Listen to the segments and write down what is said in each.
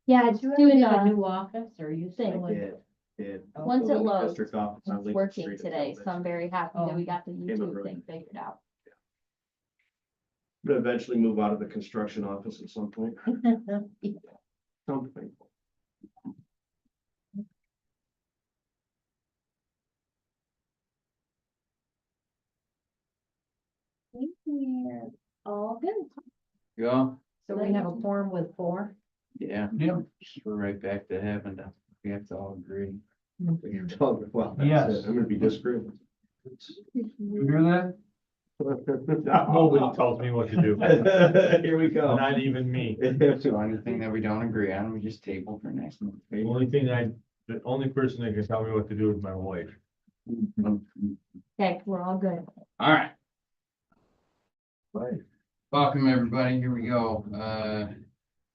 Yeah, it's Do you doing have a the new office or you thing. still in? Once it Building loads, district office on it's Lincoln working Street in today, so I'm very happy that we got the out YouTube road. thing figured out. But eventually move out of the construction office at some point. Something. We're all good. Yeah, So we have a form with 4. yeah. We're right back to having to, we have to all agree. Well, that's Yes. it. I'm gonna be disagreeing. You hear that? Nobody tells me what to do, Here we go. not even me. So anything that we don't agree on, we just table for next month. The only person that can tell me what to do is my wife. Okay, we're all good. All right. Welcome, everybody. Here we go.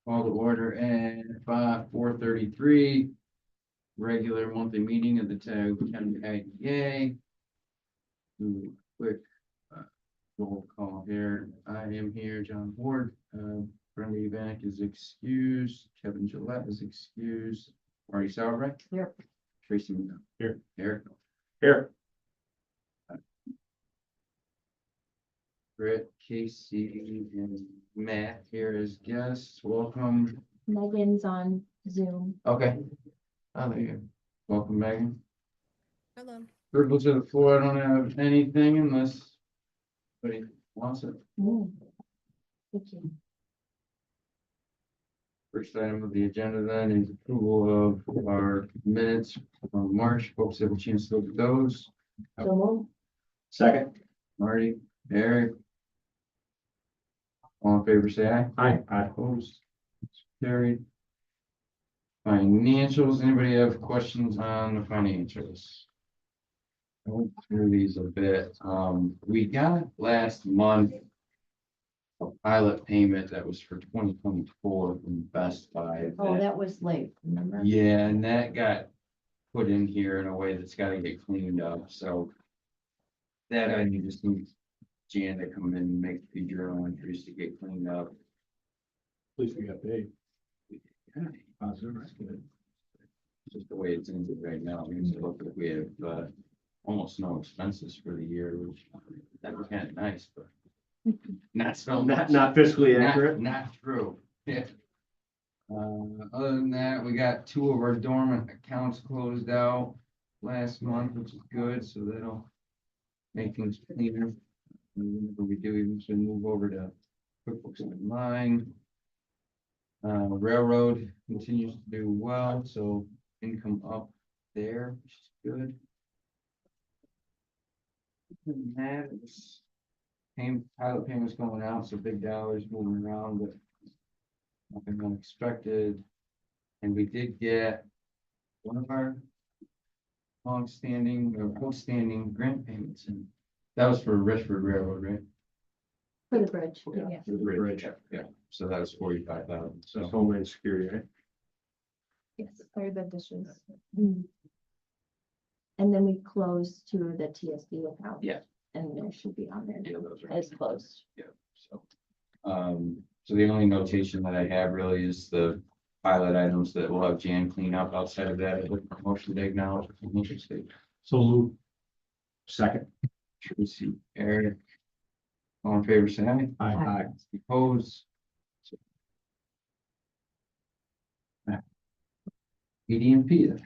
Call to order at 4:33. Regular monthly meeting of the Tioga County IDA. Do a quick roll call here. I am here, John Ward. Brenda Evanek is excused. Kevin Gillette is excused. Marty Sauerbrei. Here. Tracy Mino. Here. Eric. Here. Brett, Casey, and Matt here as guests. Welcome. Megan's on Zoom. Okay. Oh, there you go. Welcome, Megan. Hello. Privilege of the floor. I don't have anything unless anybody wants it. Thank you. First item of the agenda then is approval of our minutes from March. Folks have a chance to look at those. Second. Marty, Eric. All in favor, say aye. Aye. Opposed. Carried. Financials, anybody have questions on the financials? I went through these a bit. We got last month a pilot payment that was for 2024 from Best Buy. Oh, that was late, remember? Yeah, and that got put in here in a way that's gotta get cleaned up, so. That I just need Jan to come in and make the journal entries to get cleaned up. At least we got paid. Yeah, Positive, that's good. just the way it's in right now, it means it looks like we have, almost no expenses for the year, which that was kind of nice, but. Not so much. Not fiscally accurate. Not true, yeah. Other than that, we got 2 of our dormant accounts closed out last month, which is good, so that'll make things cleaner. And whenever we do, we should move over to QuickBooks Online. Railroad continues to do well, so income up there, which is good. And that is pilot payments going out, so big dollars moving around, but nothing unexpected. And we did get one of our outstanding grant payments, and that was for Richford Railroad, right? For the bridge. Yeah, for the bridge. Yeah, so that was 45,000, So so. Homeland Security, right? Yes, or the dishes. And then we closed to the TSD account. Yeah. And there should be on there Yeah, too, those are- as closed. Yeah, so. So the only notation that I have really is the pilot items that we'll have Jan clean up. Outside of that, I look for motion to acknowledge the financial state. So Lou, Second. Tracy, Eric. All in favor, say aye. Aye. Opposed. EDMP,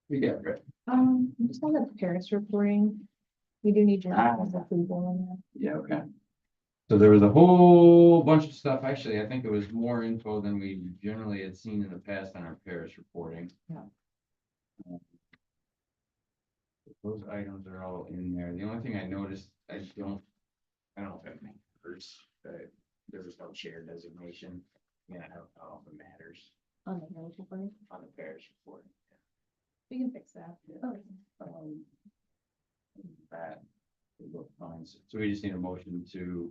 we got Brett. Just on the Paris reporting, we do need your approval on that. Yeah, okay. So there was a whole bunch of stuff. Actually, I think it was more info than we generally had seen in the past on our Paris reporting. Yeah. Those items are all in there. The only thing I noticed, I don't know if it matters, but there was no chair designation. Yeah, I don't know if it matters On the Paris reporting. on the Paris report. We can fix that. Okay. That would look fine. So we just need a motion to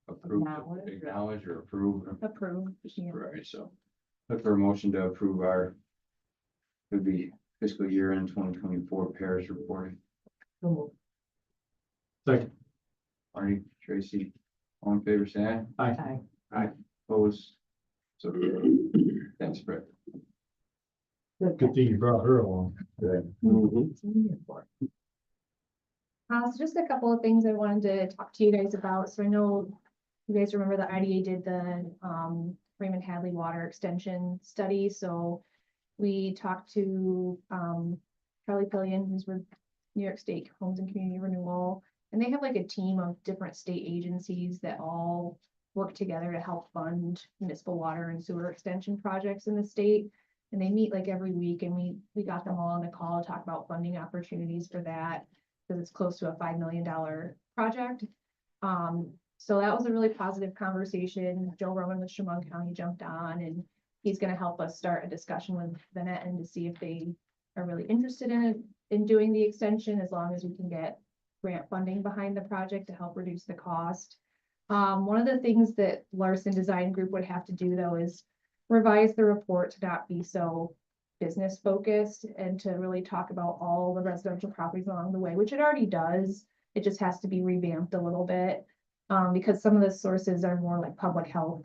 approve, acknowledge or approve. Approve. Yeah. Right, so look for a motion to approve our, could be fiscal year end 2024 Paris reporting. Second. Marty, Tracy, all in favor, say aye. Aye. Aye. Opposed, So, thanks, Brett. Good thing you brought her along. So just a couple of things I wanted to talk to you guys about. So I know you guys remember the IDA did the Raymond Hadley Water Extension Study. So we talked to Charlie Pillion, who's with New York State Homes and Community Renewal. And they have like a team of different state agencies that all work together to help fund municipal water and sewer extension projects in the state. And they meet like every week, and we got them all on the call to talk about funding opportunities for that, because it's close to a $5 million project. So that was a really positive conversation. Joe Roman with Chemung County jumped on, and he's gonna help us start a discussion with Bennett and to see if they are really interested in it, in doing the extension, as long as we can get grant funding behind the project to help reduce the cost. One of the things that Larson Design Group would have to do though is revise the report to not be so business focused and to really talk about all the residential properties along the way, which it already does. It just has to be revamped a little bit, because some of the sources are more like public health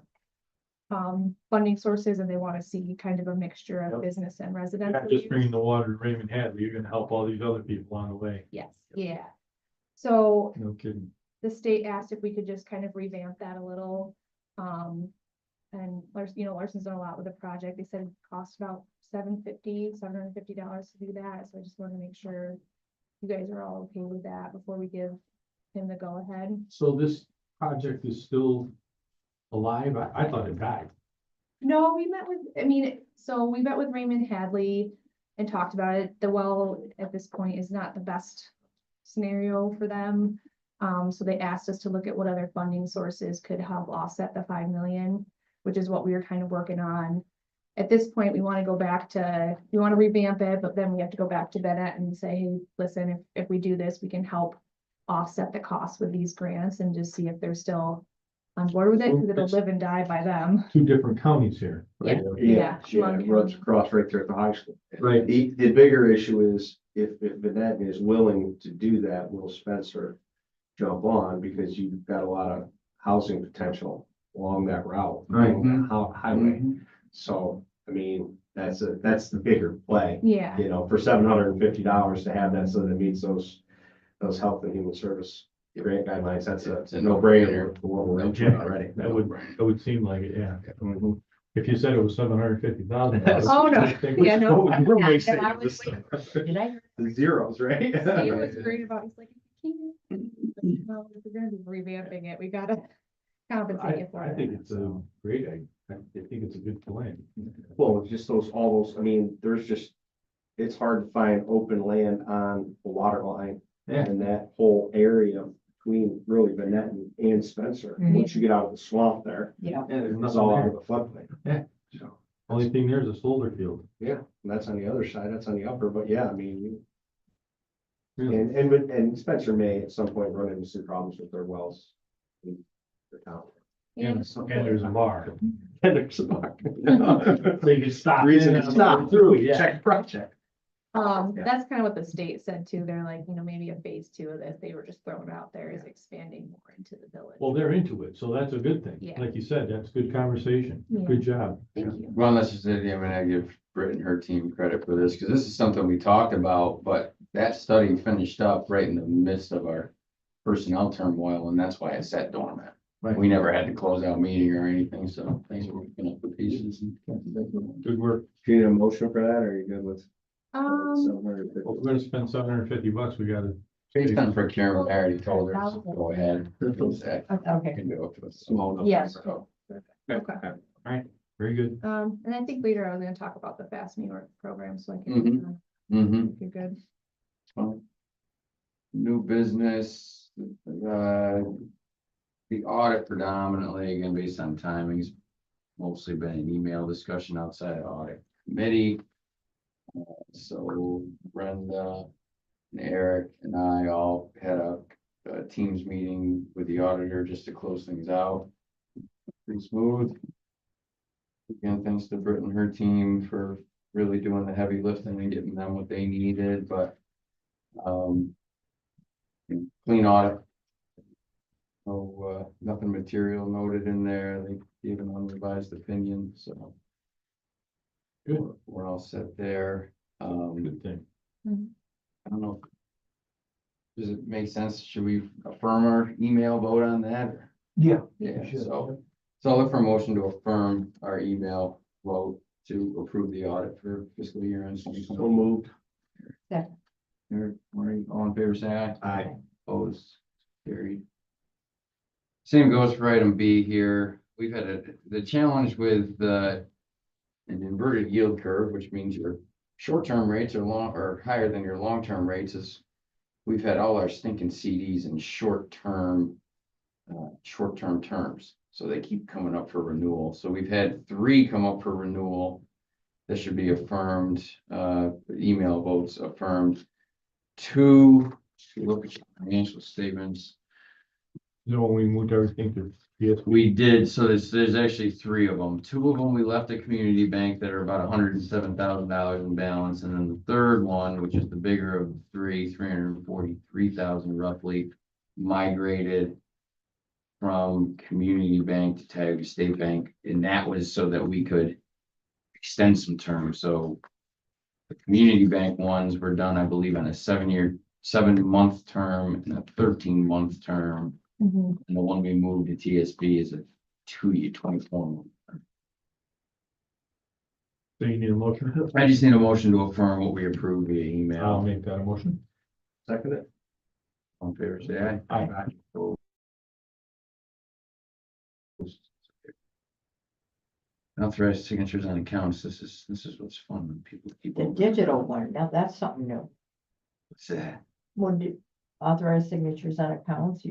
funding sources, and they want to see kind of a mixture of business and residential. Not just use. bringing the water to Raymond Hadley, you're gonna help all these other people along the way. Yes, yeah. So No kidding. the state asked if we could just kind of revamp that a little. And Larson's done a lot with the project. They said it cost about $750 to do that. So I just want to make sure you guys are all okay with that before we give him the go ahead. So this project is still alive? I thought it died. No, we met with Raymond Hadley and talked about it. The well at this point is not the best scenario for them. So they asked us to look at what other funding sources could help offset the 5 million, which is what we were kind of working on. At this point, we want to revamp it, but then we have to go back to Bennett and say, hey, listen, if we do this, we can help offset the costs with these grants and just see if they're still on board with it, because it'll live and die by them. Two different counties here, right? Yeah. Yeah, it runs across right there at the high school. Right. The bigger issue is if Vanette is willing to do that, will Spencer jump on, because you've got a lot of housing potential along that route. Right. along that highway. So, I mean, that's the bigger play, Yeah, you know, for $750 to have that, so that meets those health and human service grant guidelines. That's It's a a no-brainer for what we're No doing brainer. already. That would seem like it, yeah. Mhm. If you said it was $750,000. Oh, no. Yeah, no. Everybody's Yeah, saying I was this. Did I? The zeros, right? he was great about, he's like, you can't, no, if we're gonna be revamping it, we gotta compensate you for I it. think it's a great, I think it's a good plan. Well, just all those, I mean, it's hard to find open land on the water line. Yeah. And that whole area between really Vanette and Spencer, once you get out of the swamp there, Yeah. Yeah, there's it's nothing all out of there. the floodplain. Yeah. So, Only thing there is a soldier field. yeah, and that's on the other side, that's on the upper, but yeah, I mean, Really. and Spencer may at some point run into some problems with their wells in the town. Yeah. And there's a bar. And there's a bar. So you can stop. Reason in to and stop through, yeah. check project. Yeah. That's kind of what the state said too. They're like, maybe a phase 2 of this, they were just throwing it out there is expanding more into the village. Well, they're into it, so that's a good thing. Yeah. Like you said, that's good conversation. Yeah. Good job. Thank you. Well, necessarily, I mean, I give Britt and her team credit for this, because this is something we talked about, but that study finished up right in the midst of our personnel turmoil, and that's why it sat dormant. Right. We never had to close out meeting or anything, so thanks for picking up the pieces. Good work. Do you need a motion for that, or are you good with? Um, Well, if we're gonna spend $750, we gotta. Based on procurement, I already told her, so go ahead. Okay. Can do it to us. Small enough. Yes. okay. Very good. And I think later I was gonna talk about the Fast New York program, so I Mhm. can, Mm-hmm. if you're good. New business, the audit predominantly, again, based on timings, mostly been an email discussion outside of audit committee. So Brenda and Eric and I all had a Teams meeting with the auditor just to close things out. Pretty smooth. Again, thanks to Britt and her team for really doing the heavy lifting and getting them what they needed, but clean audit. No, nothing material noted in there. They gave an unrevised opinion, so. Good. We're all set there. Good thing. I don't know. Does it make sense? Should we affirm our email vote on that? Yeah. Yeah, so I'll look for a motion to affirm our email vote to approve the audit for fiscal year end. So moved. Eric, Maureen, all in favor, say aye. Aye. Opposed, carried. Same goes for item B here. We've had the challenge with an inverted yield curve, which means your short-term rates are higher than your long-term rates, is we've had all our stinking CDs in short-term terms. So they keep coming up for renewal. So we've had 3 come up for renewal. That should be affirmed, email votes affirmed. 2, if you look at your financial statements, Then when we moved everything to PSP. we did, so there's actually 3 of them. 2 of them we left at community bank that are about $107,000 in balance, and then the third one, which is the bigger of the 3, 343,000 roughly, migrated from community bank to Tioga State Bank, and that was so that we could extend some terms. So the community bank ones were done, I believe, on a 7-month term and a 13-month term. Mhm. And the one we moved to TSB is a 2-year, 24-month. So you need a motion? I just need a motion to affirm what we approved via I'll email. make that a motion. Second it. All in favor, say aye. Aye. Authorized signatures on accounts. This is what's fun when people keep. The digital one, now that's something new. What's that? When do authorized signatures on accounts,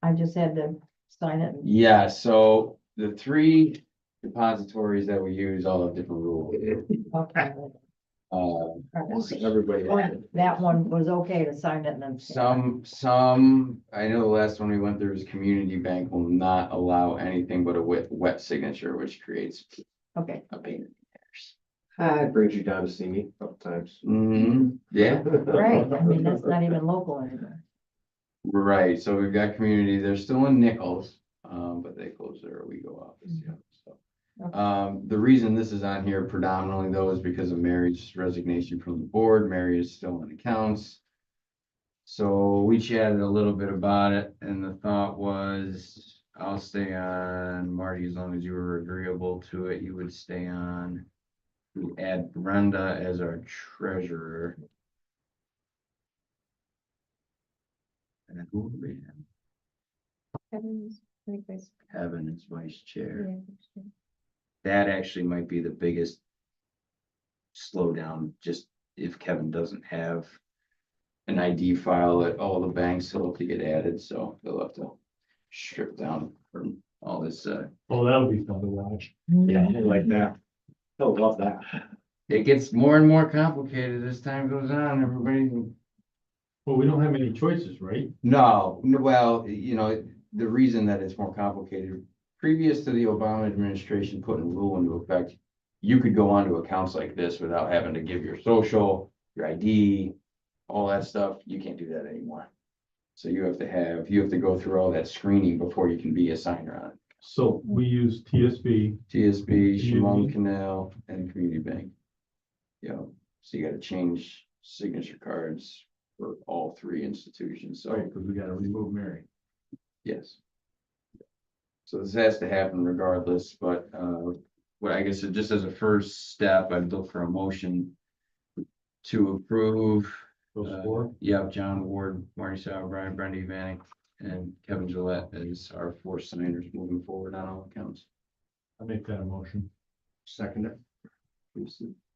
I just had to sign it. Yeah, so the 3 depositories that we use all have different rules. Okay. Everybody. That one was okay to sign it and then. Some, I know the last one we went through was Community Bank will not allow anything but a wet signature, which creates Okay, a pain. It brings you down to see me a couple times. Yeah, right, I mean, that's not even local anymore. right. So we've got community, they're still in Nichols, but they close their Owego office, yeah, so. Okay. The reason this is on here predominantly though is because of Mary's resignation from the board. Mary is still in accounts. So we chatted a little bit about it, and the thought was, I'll stay on. Marty, as long as you were agreeable to it, you would stay on. We add Brenda as our treasurer. And who would we have? Kevin's, I think that's- Kevin as vice chair. yeah, that's true. That actually might be the biggest slowdown, just if Kevin doesn't have an ID file at all the banks, he'll have to get added, so they'll have to strip down from all this, Oh, that'll be fun to watch. Yeah, I like that. I love that. it gets more and more complicated as time goes on, everybody. Well, we don't have any choices, right? No, well, the reason that it's more complicated, previous to the Obama administration putting a rule into effect, you could go onto accounts like this without having to give your social, your ID, all that stuff. You can't do that anymore. So you have to go through all that screening before you can be a signer on it. So we use TSB. TSB, Shimon Community. Canal, and Community Bank. So you gotta change signature cards for all 3 institutions, so. Because we gotta remove Mary. Yes. So this has to happen regardless, but, what I guess just as a first step, I'd look for a motion to approve. Those 4. Yeah, John Ward, Marty Sauer, Brian, Brenda Vanek, and Kevin Gillette as our 4 signers moving forward on all accounts. I make that a motion. Second it.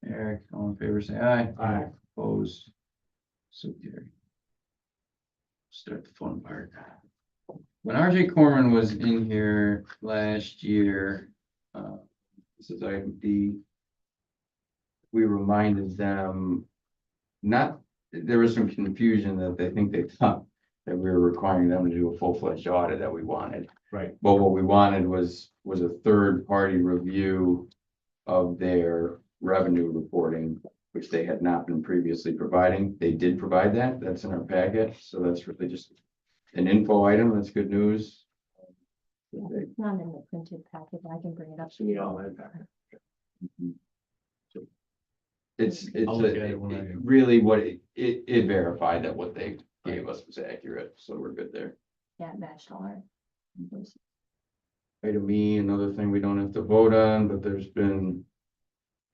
Eric, all in favor, say aye. Aye. Opposed. So carried. Start the fun part. When RJ Corman was in here last year, this is item D. We reminded them, there was some confusion that they think they thought that we were requiring them to do a full-fledged audit that we wanted. Right. But what we wanted was a third-party review of their revenue reporting, which they had not been previously providing. They did provide that. That's in our packet. So that's really just an info item. That's good news. It's not in the printed packet, but I can bring it up. So you all that back. I'll look at it when I- really what it verified that what they gave us was accurate, so we're good there. Yeah, matched all our. Item E, another thing we don't have to vote on, but there's been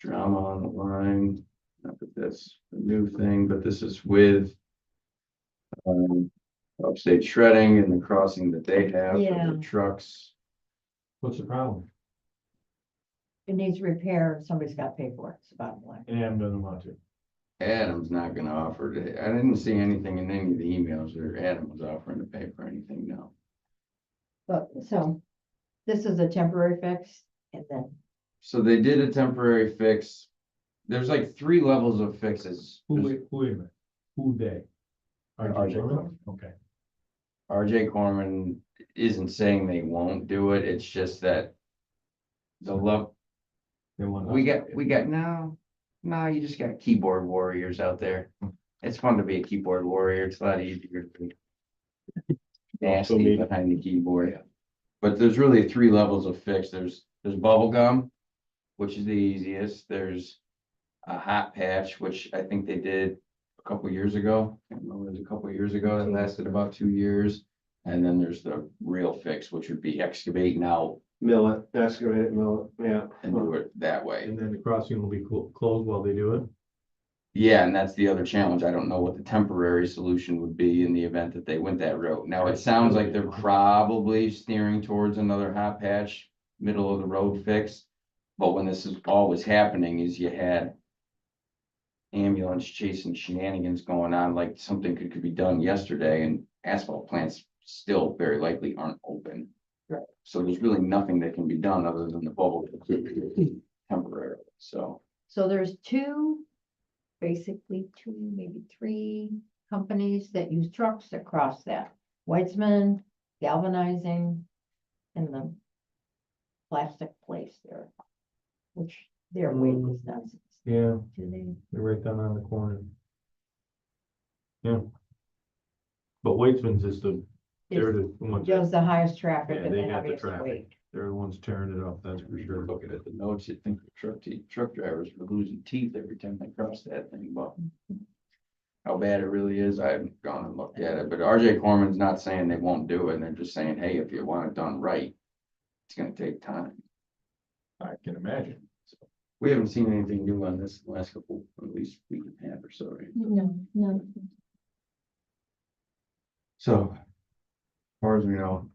drama on the line. Not that that's a new thing, but this is with upstate shredding and the crossing that they have for Yeah. their trucks. What's the problem? It needs repair, and somebody's got to pay for it, it's the bottom line. And Adam doesn't want to. Adam's not gonna offer to, I didn't see anything in any of the emails where Adam was offering to pay for anything, no. But, so, this is a temporary fix, and then, So they did a temporary fix. There's like 3 levels of fixes. Wait a minute, who they? RJ Corman? Okay. RJ Corman isn't saying they won't do it, it's just that the love, They want. we got, no, you just got keyboard warriors out there. It's fun to be a keyboard warrior, it's a lot easier to be nasty behind the keyboard. But there's really 3 levels of fix, there's bubble gum, which is the easiest, there's a hot patch, which I think they did a couple years ago. I can't remember, it was a couple years ago, that lasted about 2 years. And then there's the real fix, which would be excavating out Mill it, excavate it, mill it, yeah. and do it that way. And then the crossing will be closed while they do it. Yeah, and that's the other challenge. I don't know what the temporary solution would be in the event that they went that route. Now, it sounds like they're probably steering towards another hot patch, middle of the road fix. But when this is all was happening is you had ambulance chasing shenanigans going on, like something could be done yesterday, and asphalt plants still very likely aren't open. Right. So there's really nothing that can be done other than the bubble temporarily, so. so there's basically two, maybe 3 companies that use trucks that cross that. Weitzman, galvanizing, and the plastic place there, which their weight is nuts. Yeah, Do they? they're right down on the corner. Yeah. But Weitzman's is they're the ones, Does the highest traffic Yeah, and they the got the heaviest traffic. weight. they're the ones tearing it up, that's for sure. Looking at the notes, you'd think the truck drivers were losing teeth every time they crossed that thing, but. How bad it really is, I haven't gone and looked at it, but RJ Corman's not saying they won't do it, and they're just saying, hey, if you want it done right. It's gonna take time. I can imagine. We haven't seen anything new on this in the last couple, at least week and a half or so, right? No. So. As far as we know.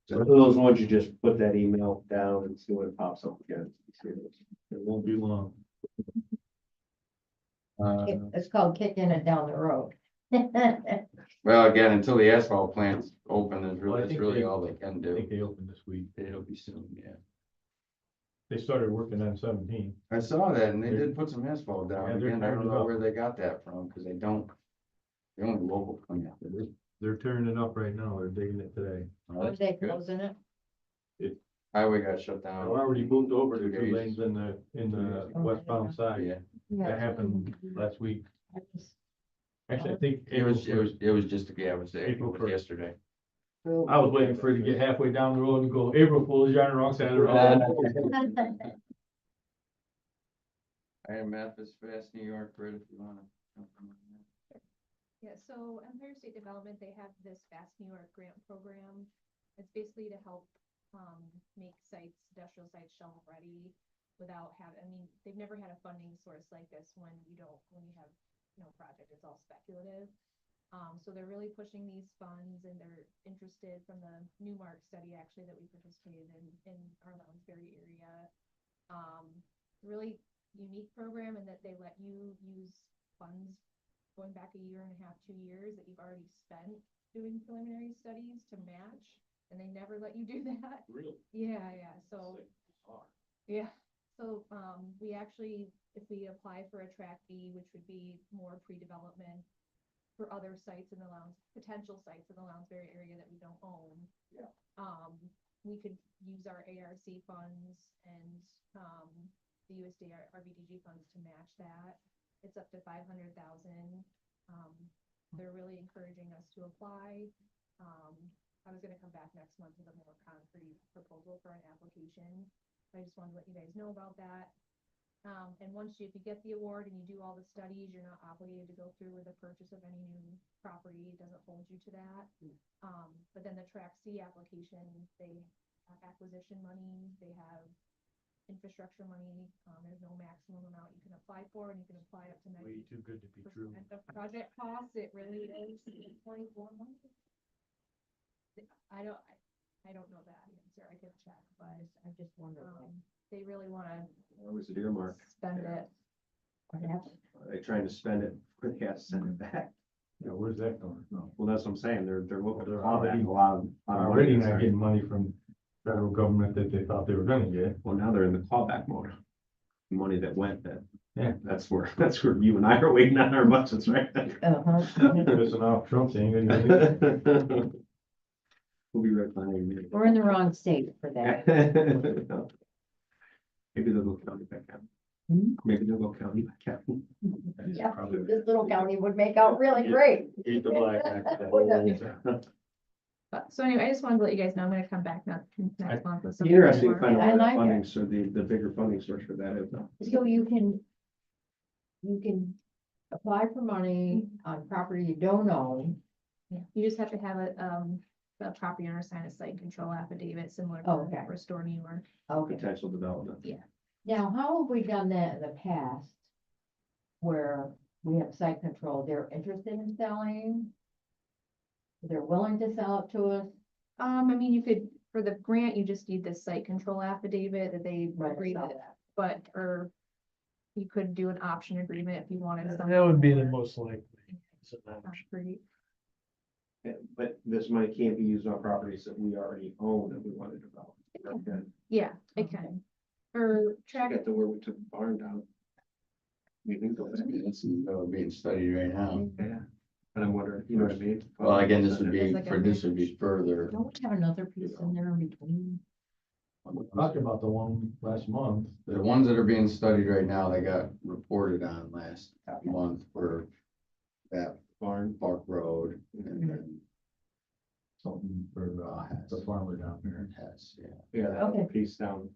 So those ones you just put that email down and see what pops up again. It won't be long. It's called kicking it down the road. Well, again, until the asphalt plant's open, Well, I that's think really they- all they can I do. think they opened this week. It'll be soon, yeah. They started working on 17. I saw that, and they did put some asphalt down, Yeah, they're again, I don't tearing it know up. where they got that from, because they don't. The only local plant. They're tearing it up right now. They're digging it today. Are they closing it? Highway got shut I down. already moved over to 2 2 days. lanes in the westbound side. Yeah, That happened last week. Actually, I think it was just, yeah, it was April April first. yesterday. I was waiting for it to get halfway down the road and go, April Fool's, you're on the wrong side of the road. I am Memphis, Fast New York, Brit, if you wanna. Yeah, so Empire State Development, they have this Fast New York grant program. It's basically to help, make sites, industrial sites shovel ready without having, I mean, they've never had a funding source like this when you have no project, it's all speculative. So they're really pushing these funds and they're interested from the Newmark study actually that we participated in our Lounsbury area. Really unique program in that they let you use funds going back a year and a half, 2 years that you've already spent doing preliminary studies to match, and they never let you do that. Really? Yeah, so, yeah, so, we actually, if we apply for a track B, which would be more pre-development for other sites in the potential sites in the Lounsbury area that we don't own. Yeah. We could use our ARC funds and, the USDA RBDG funds to match that. It's up to 500,000. They're really encouraging us to apply. I was gonna come back next month with a more concrete proposal for an application. I just wanted to let you guys know about that. And once you, if you get the award and you do all the studies, you're not obligated to go through with the purchase of any new property. It doesn't hold you to that. But then the track C application, they have acquisition money, they have infrastructure money. There's no maximum amount you can apply for, and you can apply up to Way 90% too good to be true. of project costs. It really is 24 months. I don't know that answer. I could check, but I just wonder, they really wanna Or was it earmarked? spend it. perhaps, Are they trying to spend it, quick, have to send it back? Yeah, where's that going? No. Well, that's what I'm saying, they're looking to They're claw back already- a lot of Already money. not getting money from federal government that they thought they were gonna get. Well, now they're in the clawback mode. Money that went, Yeah. that's where you and I are waiting on our budgets, right? Pissing off Trump saying that. We'll be right behind you. we're in the wrong state for that. Maybe they'll go county by county. Hmm? Maybe they'll go county by county. Yeah, Probably- this little county would make out really great. Eat the black act. So anyway, I just wanted to let you guys know I'm gonna come back next month with some. Interesting to more. find out I where like the it. funding, so the bigger funding source for that is. So you can apply for money on property you don't own. Yeah, you just have to have a property owner sign a site control affidavit similar Oh, to okay. Restore New York. Okay. Potential development. Now, how have we done that in the past? Where we have site control, they're interested in selling? They're willing to sell it to us? I mean, you could, for the grant, you just need the site control affidavit that they Right, agree sell with, that. but, or you could do an option agreement if you wanted something. That would be the more most likely. It's an option. concrete. Yeah, but this money can't be used on properties that we already own that we want to develop. Okay. Yeah, it can. For track, Got to where we took the barn down. You can go back. That's being studied right now. Yeah, but I'm wondering, you know what I mean? Well, again, this would be, It's like a this would be further. Don't we have another piece in there in between? Talked about the one last month. The ones that are being studied right now, they got reported on last month for that Barn. Park Road and then Something for the farmer down there. has, yeah. Yeah, that Okay. piece down.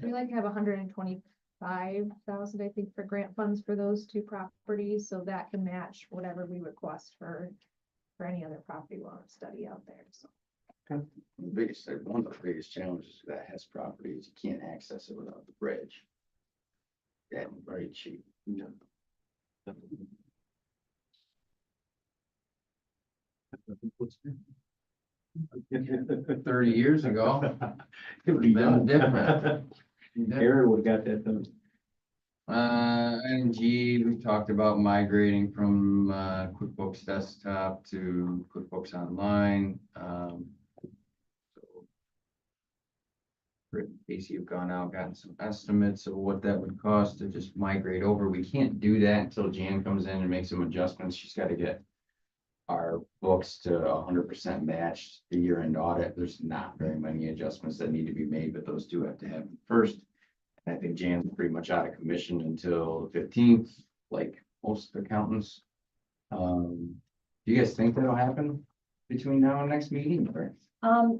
we like to have 125,000, I think, for grant funds for those two properties, so that can match whatever we request for any other property we want to study out there, so. The biggest, one of the biggest challenges that has property is you can't access it without the bridge. That very cheap. It 30 years ago. would be Been done. different. Aaron would have got that done. And G, we talked about migrating from QuickBooks Desktop to QuickBooks Online. So Britt and Casey have gone out, gotten some estimates of what that would cost to just migrate over. We can't do that until Jan comes in and makes some adjustments. She's got to get our books to 100% matched the year-end audit. There's not very many adjustments that need to be made, but those do have to happen first. I think Jan's pretty much out of commission until the 15th, like most accountants. Do you guys think that'll happen between now and next meeting? Or?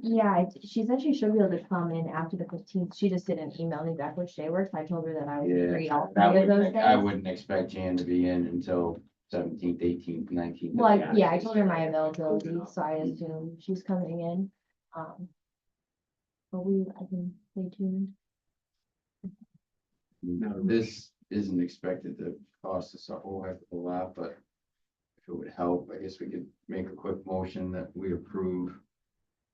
Yeah, she said she should be able to come in after the 15th. She just didn't email me back which day works. I told her that I would be free all I three of those I days. wouldn't expect Jan to be in until 17th, 18th, 19th. Well, yeah, I told her my availability, so I assume she's coming in. But I can stay tuned. This isn't expected to cost us a whole heck of a lot, but if it would help, I guess we could make a quick motion that we approve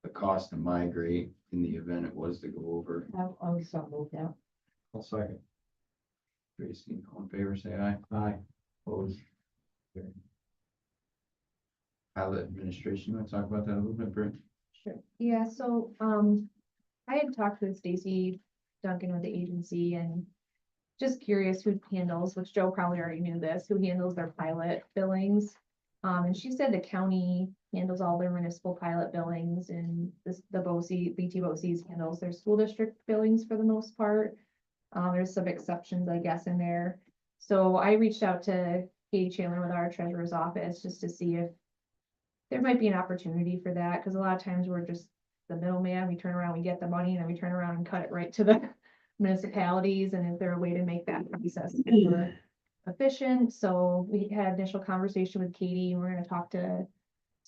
the cost to migrate in the event it was to go over. I was so moved out. I'll second. Tracy, all in favor, say aye. Aye. Opposed? Pilot administration, you want to talk about that a little bit, Britt? Sure. Yeah, so, I had talked with Stacy Duncan with the agency and just curious who handles, which Joe probably already knew this, who handles their pilot billings. And she said the county handles all their municipal pilot billings and the BT BOCES handles their school district billings for the most part. There's some exceptions, I guess, in there. So I reached out to Katie Chandler with our treasurer's office just to see if there might be an opportunity for that, because a lot of times we're just the middleman, we turn around, we get the money, and then we turn around and cut it right to the municipalities, and is there a way to make that process more efficient? So we had initial conversation with Katie, and we're gonna talk to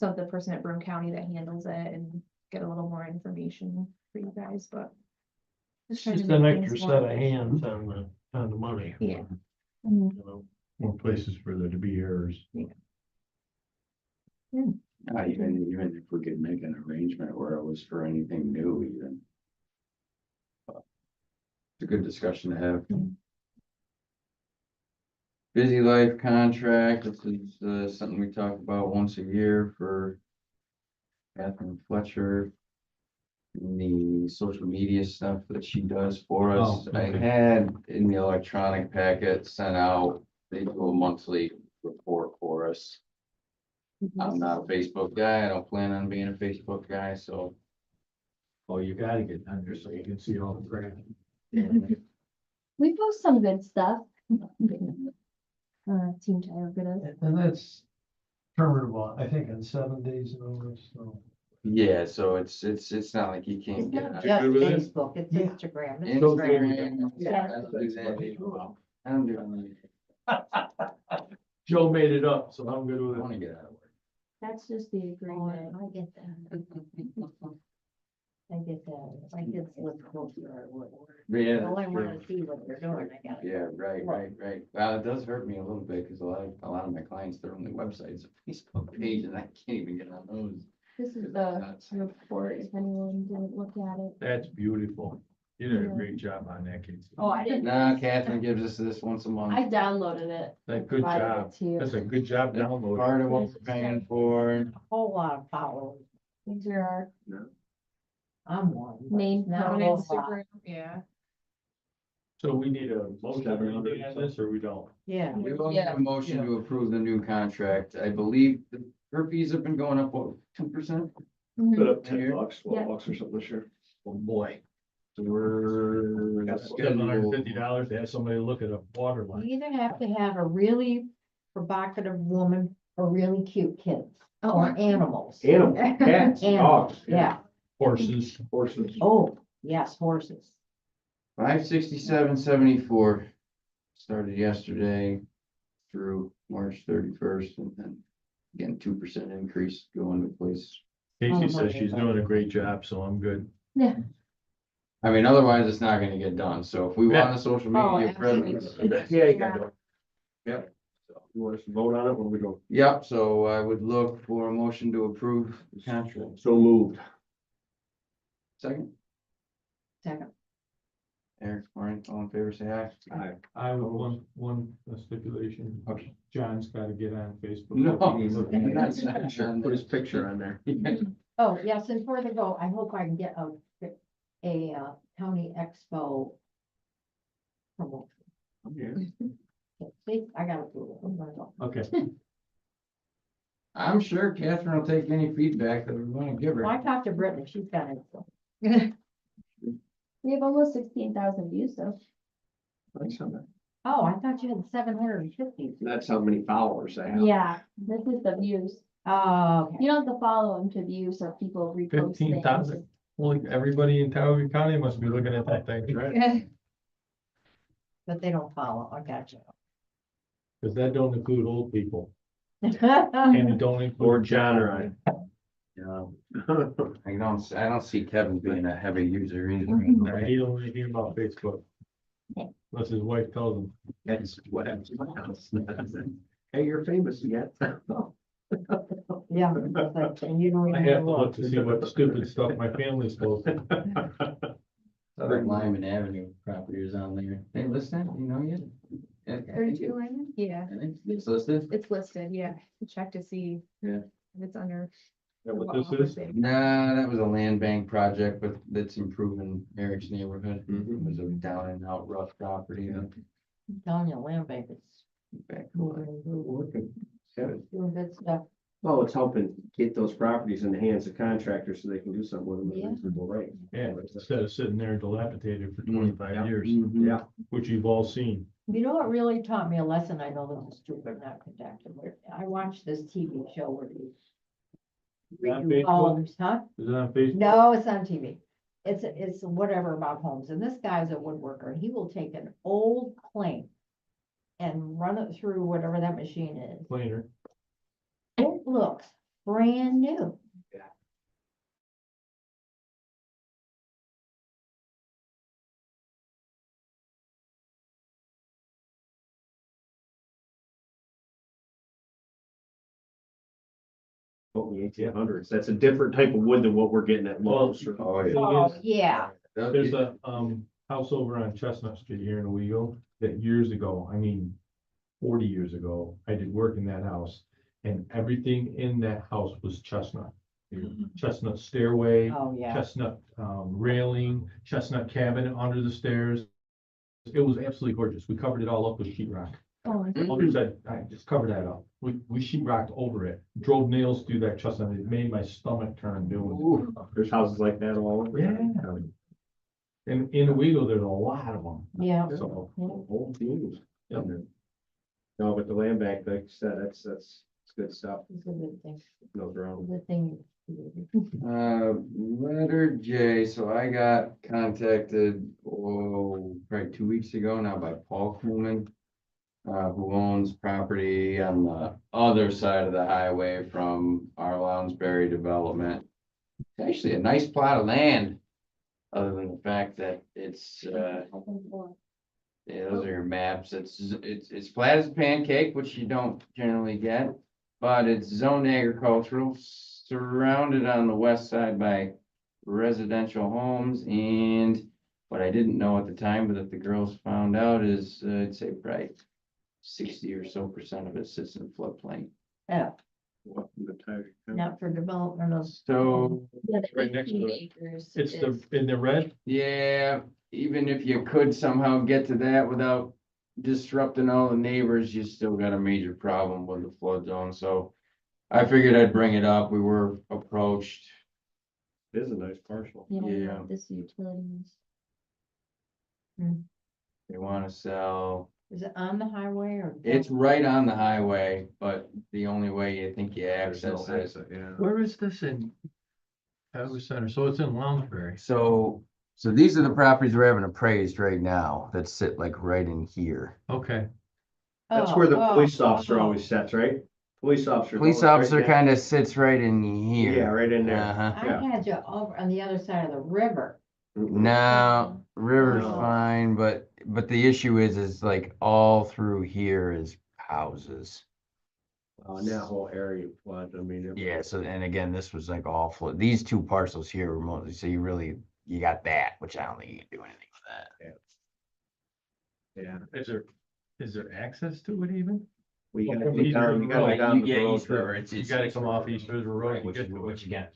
the person at Broome County that handles it and get a little more information for you guys, but. It's trying to just make an things extra more set of efficient. hands on the money. Yeah. You know, more places for there to be errors. Even if we could make an arrangement where it was for anything new even. It's a good discussion to have. Busy Life contract, this is something we talk about once a year for Catherine Fletcher. The social media stuff that she does for us. Oh, I okay. had in the electronic packet sent out, they do a monthly report for us. I'm not a Facebook guy, I don't plan on being a Facebook guy, so. Oh, you gotta get under so you can see all the crap. We post some good stuff. Team Tyler good at. And that's terminable, I think, in 7 days notice, so. Yeah, so it's not like you It's can't get. not on just good with it? Facebook, it's Yeah. Instagram. Instagram. Yeah. I don't do that either. I don't do anything. Joe made it up, so I'm good I with it. wanna get out of work. That's just the Oh, agreement. I get that. I get that. If I did live closer, I would. Yeah, I only that's wanna true. see what they're doing, I gotta. Yeah, right. Well, it does hurt me a little bit, cause a lot of my clients, their only website's a Facebook page and I can't even get on those. This is That's- the report, if anyone didn't look at it. That's beautiful. You did a Yeah. great job on that, Casey. Oh, I didn't. Nah, Catherine gives us this once a month. I downloaded it. That good provided job. it to you. That's a good job That's downloading. part of what we're paying for. A whole lot of followers. These are our I'm one. but main not a On whole lot. Instagram, yeah. So we need a motion or anything on this, or we don't? Yeah. We will need Yeah. a motion to approve the new contract. I believe her fees have been going up, what, 2%? Mhm. up $10, Yeah. $12 or something this year. Oh, boy. So we're. $750 to have somebody look at a water You line. either have to have a really provocative woman or really cute kids or animals. Animal, cats, Animals, dogs. yeah. Horses. Horses. Oh, yes, horses. 567.74 started yesterday through March 31st, and then again, 2% increase going to place. Casey says she's doing a great job, so I'm good. I mean, otherwise it's not gonna get done. So if we want a social Oh, media presence. absolutely. Yeah, you got it. Yep. So you want us to vote on it when we go? Yep, so I would look for a motion to approve the contract. So moved. Second, Second. Eric, Warren, all in favor, say aye. Aye. I have one stipulation. Okay. John's gotta get on Facebook. No, that's not sure. Put his picture on there. Oh, yes, and before they go, I hope I can get a county expo promotion. Yeah. See, I gotta do it. I'm gonna go. Okay, I'm sure Catherine will take any feedback that we wanna give Well, I her. talked to Brittany, she's got it. So. We have almost 16,000 views, so. Nice on that. Oh, I thought you had 750. That's how many followers I have. Yeah, this is the views. Oh, okay. You don't have to follow them to view, so people repost things. 15,000. Well, everybody in Tioga County must be looking at that thing, right? But they don't follow, I got you. Cause that don't include old people, and it don't include. Or John or I. Yeah. I don't see Kevin being a heavy user either. He don't know anything about Facebook. Unless his wife tells him. That's what happens. Hey, you're famous yet? Yeah, it's like, and you don't I even have to know look to see what stupid stuff my family's posting. Southern Lyman Avenue property is on there. They list that, you know yet? 32 Lyman? Yeah, I think it's listed. it's listed, yeah. Check to see. Yeah. If it's under. That what what this offers is? they- Nah, that was a land bank project, but that's improving Eric's neighborhood. It was a down and out rough property. I'm telling you, land bank is Back. Working. Good. doing good stuff. Well, it's helping get those properties in the hands of contractors so they can do something with them at Yeah. a reasonable rate. Yeah, instead of sitting there dilapidated for 25 years, Yeah. which you've all seen. You know what really taught me a lesson? I know this is stupid, not conductive, but I watched this TV show where these On redo Facebook? homes, huh? Is it on Facebook? No, it's on TV. It's whatever about homes, and this guy's a woodworker, and he will take an old plank and run it through whatever that machine is. Planer. It looks brand new. The 1800s. That's a different type of wood than what we're getting at Lowe's. Oh, yeah. Thing Oh, is, yeah. there's a, house over on Chestnut Street here in Owego that years ago, I mean, 40 years ago, I did work in that house. And everything in that house was chestnut. Chestnut stairway, Oh, yeah. chestnut, railing, chestnut cabinet under the stairs. It was absolutely gorgeous. We covered it all up with sheet rock. Oh, Alder said, I just covered that up. We sheet rocked over it, drove nails through that chestnut. It made my stomach turn doing it. There's houses like that all over. Yeah. And in Owego, there's a lot of them. Yeah. So, Old teams. Yep. No, but the land bank, like you said, that's good stuff. It's a good thing, No wrong. good thing. Letter J, so I got contacted, probably 2 weeks ago now by Paul Coolman. Who owns property on the other side of the highway from our Lounsbury development. It's actually a nice plot of land. Other than the fact that it's, yeah, those are your maps. It's flat as a pancake, which you don't generally get. But it's zoned agricultural, surrounded on the west side by residential homes. And what I didn't know at the time, but that the girls found out is, I'd say probably 60 or so % of it sits in floodplain. Yeah, What, the tire- not for development of. So, yeah, the Right next to 18 it. acres. it's is- in the red. yeah, even if you could somehow get to that without disrupting all the neighbors, you still got a major problem with the flood zone. So I figured I'd bring it up. We were approached. It is a nice parcel. Yeah, Yeah. this is utilities. They want to sell. Is it on the highway or? It's right on the highway, but the only way you think you There's no access it. exit, yeah. Where is this in? Highway Center, so it's in Lounsbury. So these are the properties we're having appraised right now that sit like right in here. Okay, That's where the Oh, police oh, officer oh. always sits, right? Police officer. Police officer kind of sits right in here. Yeah, right in there. Uh-huh. I had you over on the other side of the river. No, river's No. fine, but the issue is like all through here is houses. In that whole area flood, I mean. Yeah, so, and again, this was like all flood. These two parcels here were mostly, so you got that, which I don't think you can do anything with that. Yeah. is there access to it even? We gotta Well, go down, you gotta go down the road. It's You gotta come off East River Road to get to it. again.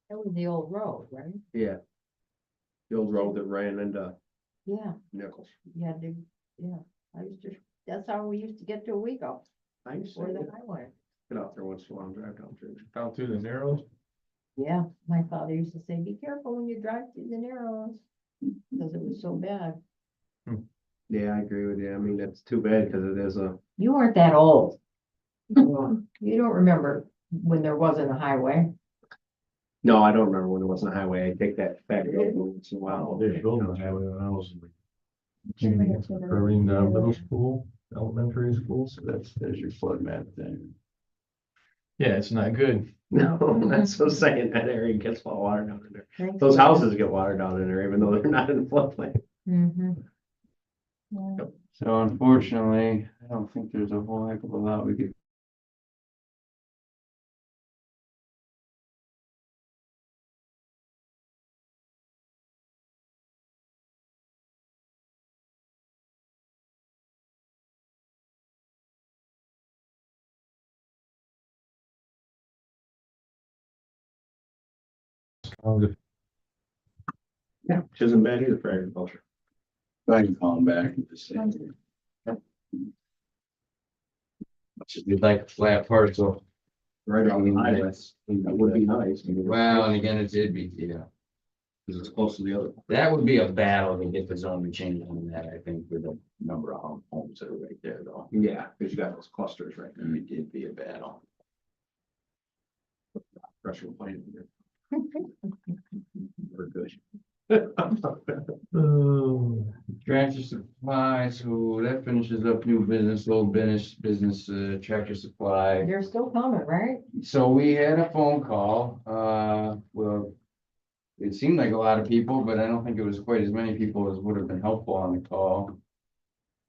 That was the old road, right? Yeah. The old road that ran into Yeah, Nichols. you had to, yeah, that's how we used to get to Owego, I used to or the highway. get out there once in a while and drive down through. Down through the Narrows. Yeah, my father used to say, be careful when you drive through the Narrows, because it was so bad. Yeah, I agree with you. I mean, it's too bad because it is a. You weren't that old. You don't remember when there wasn't a highway. No, I don't remember when it wasn't a highway. I take that back once in a while. They built the highway when I was Should bring it to the- in middle school, elementary school. So there's your flood map thing. Yeah, it's not good. No, that's what I'm saying. That area gets a lot of water down in there. Thanks. Those houses get water down in there, even though they're not in the floodplain. Mhm. Yeah. So unfortunately, I don't think there's a whole heck of a lot we could. Yeah, which isn't bad either for agriculture. I can call him back and just say. Much as we'd like a flat parcel. Right on the highway. That would be nice. Well, and again, it'd be, yeah, Because it's close to the other. that would be a battle to get the zone to change on that, I think, with the number of homes that are right there, though. Yeah, because you got those clusters right there. It'd be a battle. Pressure plant. We're good. Oh, Tractor supply, so that finishes up new business, old business, tractor supply. They're still coming, right? So we had a phone call, well. It seemed like a lot of people, but I don't think it was quite as many people as would have been helpful on the call.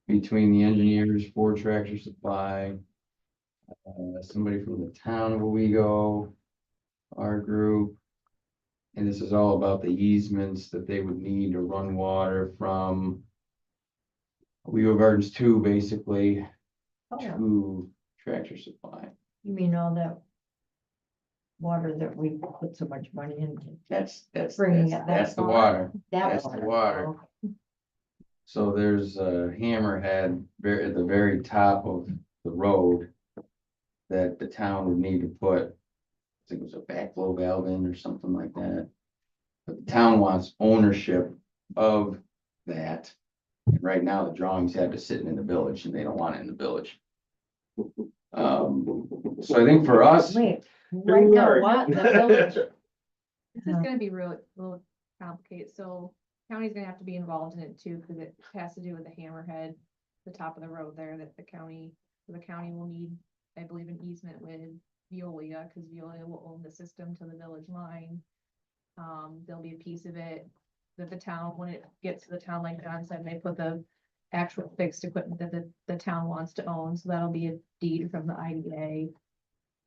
Between the engineers for tractor supply. Somebody from the town of Owego. Our group. And this is all about the easements that they would need to run water from. Owego Gardens 2, basically, Oh, to tractor supply. you mean all that water that we put so much money into? That's Bringing it that that's the far. water. That That's the water. Oh, So there's a hammerhead at the very top of the road. That the town would need to put, I think it was a backflow valve in or something like that. But the town wants ownership of that. And right now, the drawings have it sitting in the village and they don't want it in the village. So I think for us, Wait, right now, what? The village? This is gonna be real, a little complicated, so county's gonna have to be involved in it too, because it has to do with the hammerhead. The top of the road there that the county will need, I believe, an easement with Veolia, because Veolia will own the system to the village line. There'll be a piece of it that the town, when it gets to the town, like Don said, they put the actual fixed equipment that the town wants to own, so that'll be a deed from the IDA.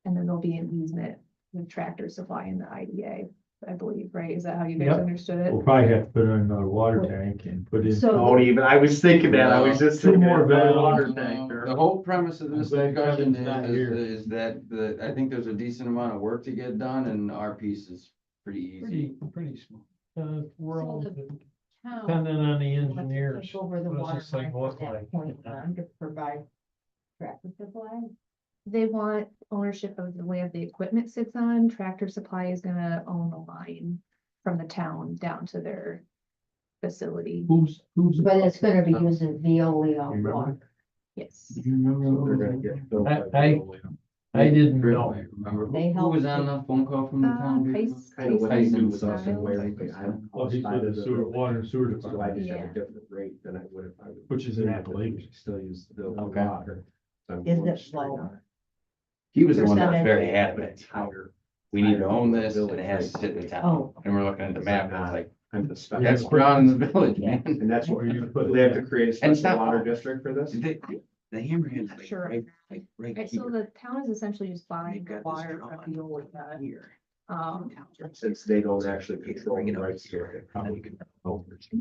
And then there'll be an easement with Tractor Supply in the IDA, I believe, right? Is that how you guys Yep. understood it? we'll probably have to put in another water tank and put in. So- Don't even, I was thinking that, I was just Two thinking. more another valves. water tank the there. whole premise of this I'm glad discussion Kevin's not here. is that I think there's a decent amount of work to get done and our piece is pretty easy. Pretty small. We're So all the town depending on the wants to engineers. take over the What does water this thing line look at like? that point on to provide tractor supply. They want ownership of the way the equipment sits on. Tractor Supply is gonna own the line from the town down to their facility. Who's? But it's gonna be using Veolia Remember? water. Yes. Do you remember? They're gonna get filled by I- Veolia. I didn't Really, know. Remember, They who was helped on the phone call from the town? Do you remember? Kind of what they do Tyson with us and where we, I don't. Well, he's with the sewer, water and sewer So I department, just have a Yeah. different rate than I would if I would. which is in Appalachia. Still use the Okay. water. So I'm Is going it straight low? on it. He was the one that was Percentage. very But adamant. it's higher. We need to own this and it has to sit in the town. Oh, And we're looking at the map and it's like, I'm the special. that's down in the village, Yeah. man. And that's what, Where you put do it they have at. to create a And it's special not- water district for this? The hammerhead's like Sure. right Right, so here. the town is essentially just buying They've got this water drawn from Veolia. Here. Since they don't actually control the rights to it. I think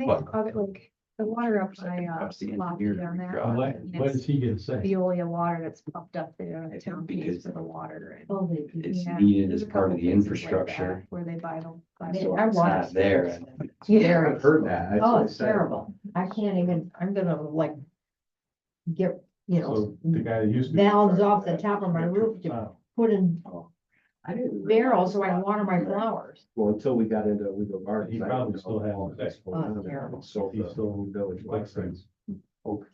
But- other, like, the water up by, Cost the Lofty engineer on to that. draw. What and what is it's he gonna say? Veolia water that's pumped up there, and the I town think pays because for the water. And oh, they do. It's yeah, needed there's as a part of couple the places like that infrastructure. Where they buy them. I mean, I It's want not it. there. Yeah. I've heard that. That's Oh, what I it's said. terrible. I can't even, I'm gonna like get, you know, So the guy that used to. valves off the top of my roof to put in I didn't. barrels so I can realize water my that. flowers. Well, until we got into Owego Gardens. He I probably didn't still know has all it. that's going on there. terrible. So He's the still village fixing. license. So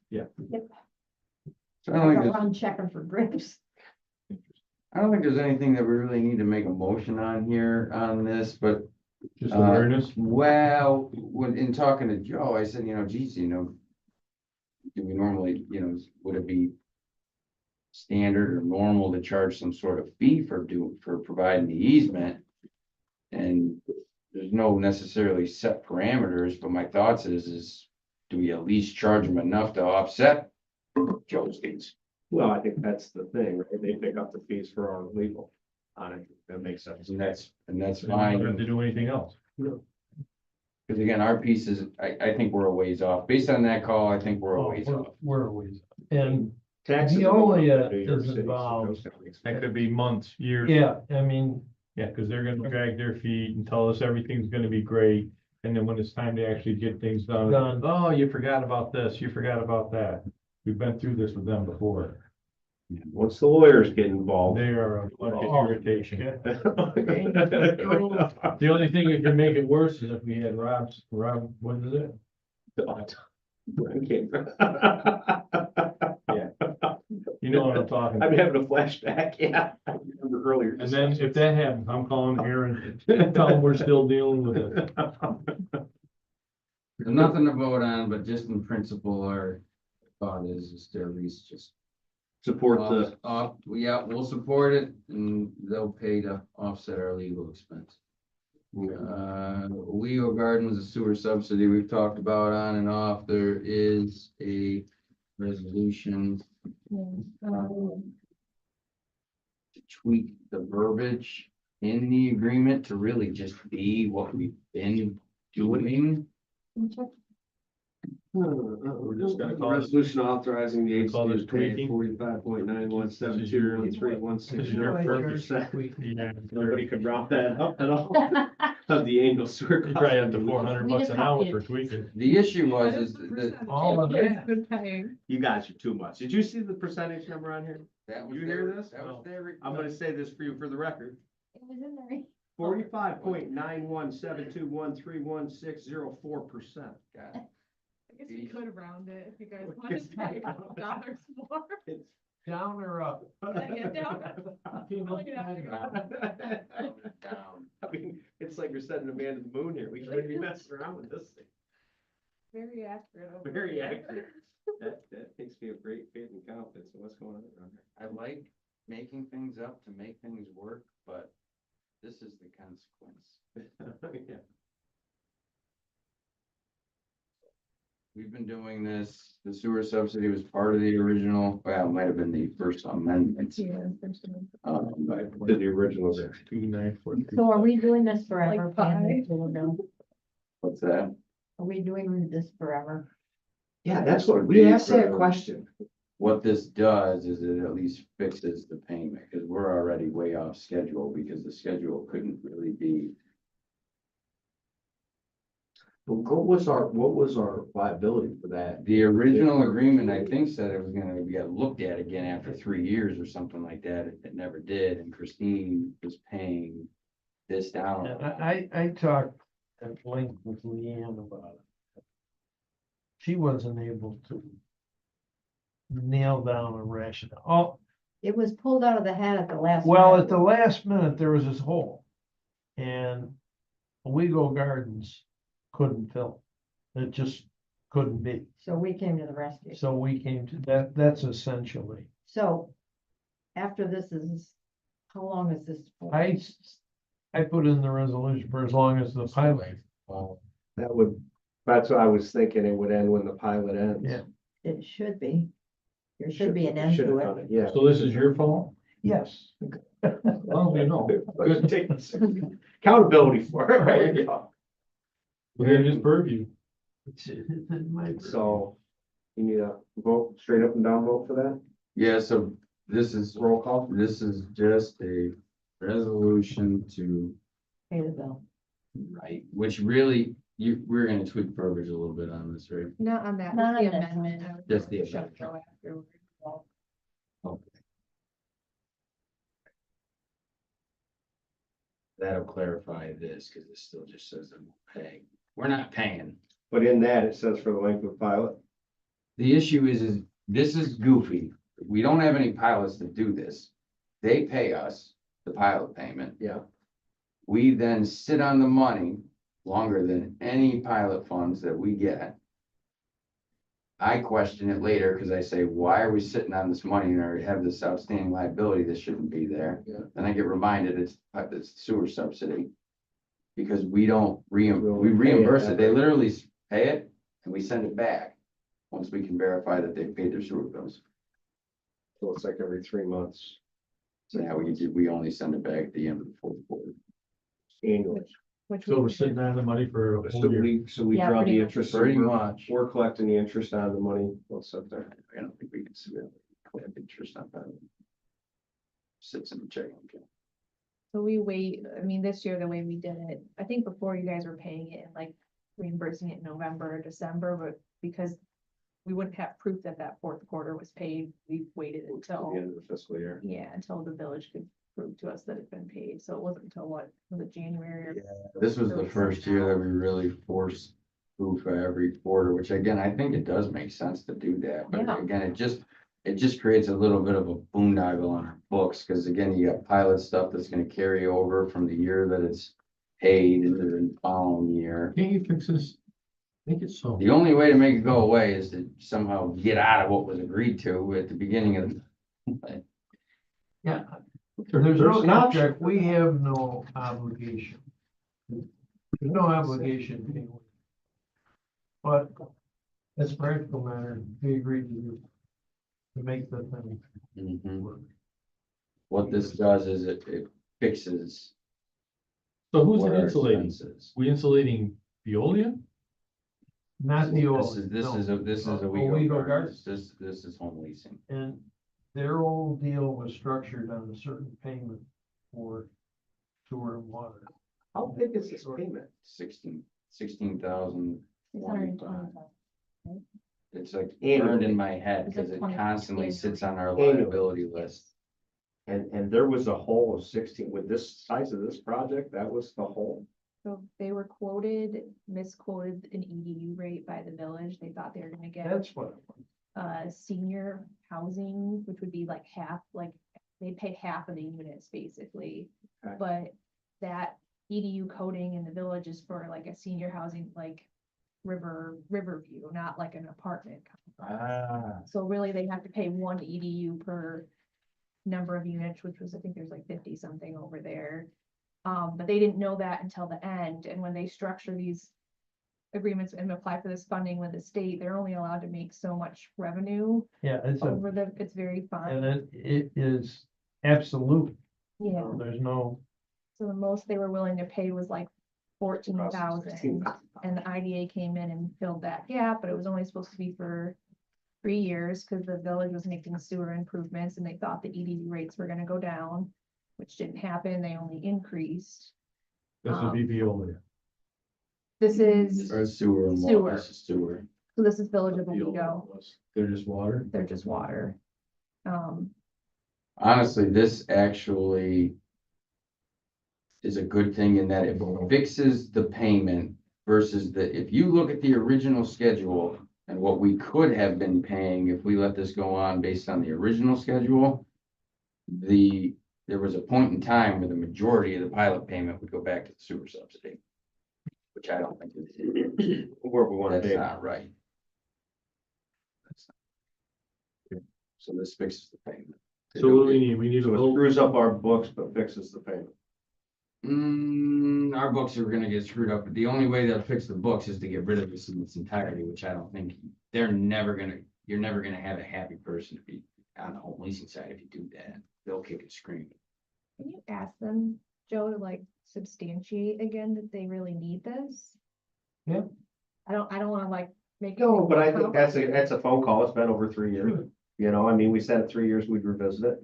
I don't think I there's, run checking for grapes. I don't think there's anything that we really need to make a motion on here on this, but Just awareness. well, when, in talking to Joe, I said, geez, do we normally, would it be standard or normal to charge some sort of fee for providing the easement? And there's no necessarily set parameters, but my thoughts is do we at least charge them enough to offset Joe's fees? Well, I think that's the thing, right? They pick up the fees for our legal on it. That makes sense. And that's They don't fine. have to do anything else. Because again, our piece is, I think we're a ways off. Based on that call, I think we're a ways off. We're always, and Taxes. Veolia New York is City, so involved. those companies- That could be months, years. yeah, I mean, Yeah, because they're gonna drag their feet and tell us everything's gonna be great. And then when it's time to actually get things done, Done. oh, you forgot about this, you forgot about that. We've been through this with them before. Once the lawyers get involved. They are a bunch of Oh, irritation. The The only thing that can make it worse is if we had Rob, what is it? Yeah. You know what I'm talking I'm about. having a flashback, yeah. I remember earlier. And then if that happens, I'm calling Aaron, tell him we're still dealing with it. There's nothing to vote on, but just in principle, our thought is to at least just. Support the, Yeah, we'll support it and they'll pay to offset our legal expense. Leo Gardens, a sewer subsidy we've talked about on and off. There is a resolution to tweak the verbiage in the agreement to really just be what we've been doing. We're just gonna call it- resolution authorizing the We call agency this to pay tweaking? 45.91721316 This is your first. 4%. Yeah. Nobody could round that up at all. Of the annual sewer. You probably have to $400 We bucks just an hour copied for it. tweaking. The issue was is that All of that. You guys are too much. Did you see the percentage number on here? that was You hear their, this? that was their. I'm gonna say this for you for the record. It was in there. 45.9172131604%. Got it. I guess we could round it if you guys want to pay dollars more. Down or up? Yeah, down. Down. I mean, it's like you're sending a man to the moon here. We can't be messing around with this thing. Very accurate. over Very there. accurate. That makes me a great faith and confidence in what's going on around here. I like making things up to make things work, but this is the consequence. Yeah. We've been doing this, the sewer subsidy was part of the original, well, it might have been the first amendment. Yeah, there's some- Did the original there. 2943. So are we doing this forever? Like paying pie. this sewer bill? What's that? Are we doing this forever? Yeah, that's what, we asked that question. What this does is it at least fixes the payment, because we're already way off schedule, because the schedule couldn't really be. But what was our liability for that? The original agreement, I think, said it was gonna get looked at again after 3 years or something like that. It never did, and Christine was paying this down. And I talked at length with Leanne about it. She wasn't able to nail down a rationale. Oh, It was pulled out of the hat at the last. well, minute. at the last minute, there was this hole. And Owego Gardens couldn't fill. It just couldn't be. So we came to the rescue. So we came to that, that's essentially. So after this is, how long is this? for? I put in the resolution for as long as the pilot. That's what I was thinking, it would end when the pilot ends. Yeah. It should be. There should be an end Should to have done it. it, yeah. So this is your fault? Yes. Well, you know, Good, take accountability for it, right? within his purview. So, you need a vote, straight up and down vote for that? Yeah, so this is roll call. This is just a resolution to Pay the bill. write, which really, we're gonna tweak verbiage a little bit on this, right? Not on that, Not the on this amendment. one. I would Just the shut amendment. go afterwards. Well, Okay. That'll clarify this, because it still just says that we'll pay. We're not paying. But in that, it says for the length of the pilot. The issue is this is goofy. We don't have any pilots that do this. They pay us the pilot payment. Yeah. We then sit on the money longer than any pilot funds that we get. I question it later because I say, why are we sitting on this money and already have this outstanding liability that shouldn't be there? Yeah. Then I get reminded it's sewer subsidy. Because we don't we only pay it reimburse it. They every- literally pay it and we send it back. Once we can verify that they've paid their sewer bills. So it's like every 3 months So now we only send it back at the end of the fourth quarter. annually. Which So we we're sitting on the money for a So whole year. we Yeah, draw pretty the much. interest. so Pretty we're- much. We're collecting the interest on the money, what's up there? I don't think we can submit collect interest on that. Sits in the checking account. So we wait, I mean, this year, the way we did it, I think before you guys were paying it and like reimbursing it in November or December, but because we wouldn't have proof that that fourth quarter was paid, we waited Till until, the end of the fiscal year. yeah, until the village could prove to us that it's been paid. So it wasn't until what, was it January? or- This was the first year that we really forced proof for every quarter, which again, I think it does make sense to do that. But Yeah. again, it just, it just creates a little bit of a boondoggle on our books, because again, you got pilot stuff that's gonna carry over from the year that it's paid into the following year. Can't you fix this? Make it so. The only way to make it go away is to somehow get out of what was agreed to at the beginning of. Yeah, There's there's no an option. contract, we have no obligation. There's no obligation anyway. But as a practical matter, we agreed to make the thing Mhm. work. What this does is it fixes So who's what it our insulating? expenses. We insulating Veolia? Not the old. This is a Owego WeGo Gardens. Gardens. This is home leasing. And their old deal was structured on a certain payment for sewer and water. How big is this payment? 16,000. 620,000. It's like Annually. burned in my head It's like because it 20 constantly sits on our Annually. liability list. And there was a hole of 16, with this size of this project, that was the hole. So they were misquoted an EDU rate by the village. They thought they were gonna get That's what. senior housing, which would be like half, like they pay half of the units basically. Okay. But that EDU coding in the village is for like a senior housing, like Riverview, not like an apartment. Ah. So really they have to pay one EDU per number of units, which was, I think there's like 50 something over there. But they didn't know that until the end. And when they structure these agreements and apply for this funding with the state, they're only allowed to make so much revenue Yeah, it's over it's very and fine. it is absolute. Yeah, There's no, so the most they were willing to pay was like 14,000. 16,000. And the IDA came in and filled that gap, but it was only supposed to be for 3 years because the village was making sewer improvements and they thought the EDU rates were gonna go down, which didn't happen. They only increased. This would be Veolia. This is, Or sewer and Sewer. water. This is sewer. so this is Village of Owego. They're just water? They're just water. Honestly, this actually is a good thing in that it fixes the payment versus if you look at the original schedule and what we could have been paying if we let this go on based on the original schedule, there was a point in time where the majority of the pilot payment would go back to the sewer subsidy, which I don't think is, Where we want to that's be. not right. So this fixes the payment. So what do we need? We need a So it vote. screws up our books, but fixes the payment. Our books are gonna get screwed up, but the only way they'll fix the books is to get rid of this in its entirety, which I don't think, you're never gonna have a happy person to be on the home leasing side if you do that. They'll kick and scream. Can you ask them, Joe, to like substantiate again that they really need this? Yeah. I don't wanna like make. No, but I think that's a phone call. It's been over 3 years. You know, I mean, we said at 3 years we'd revisit it.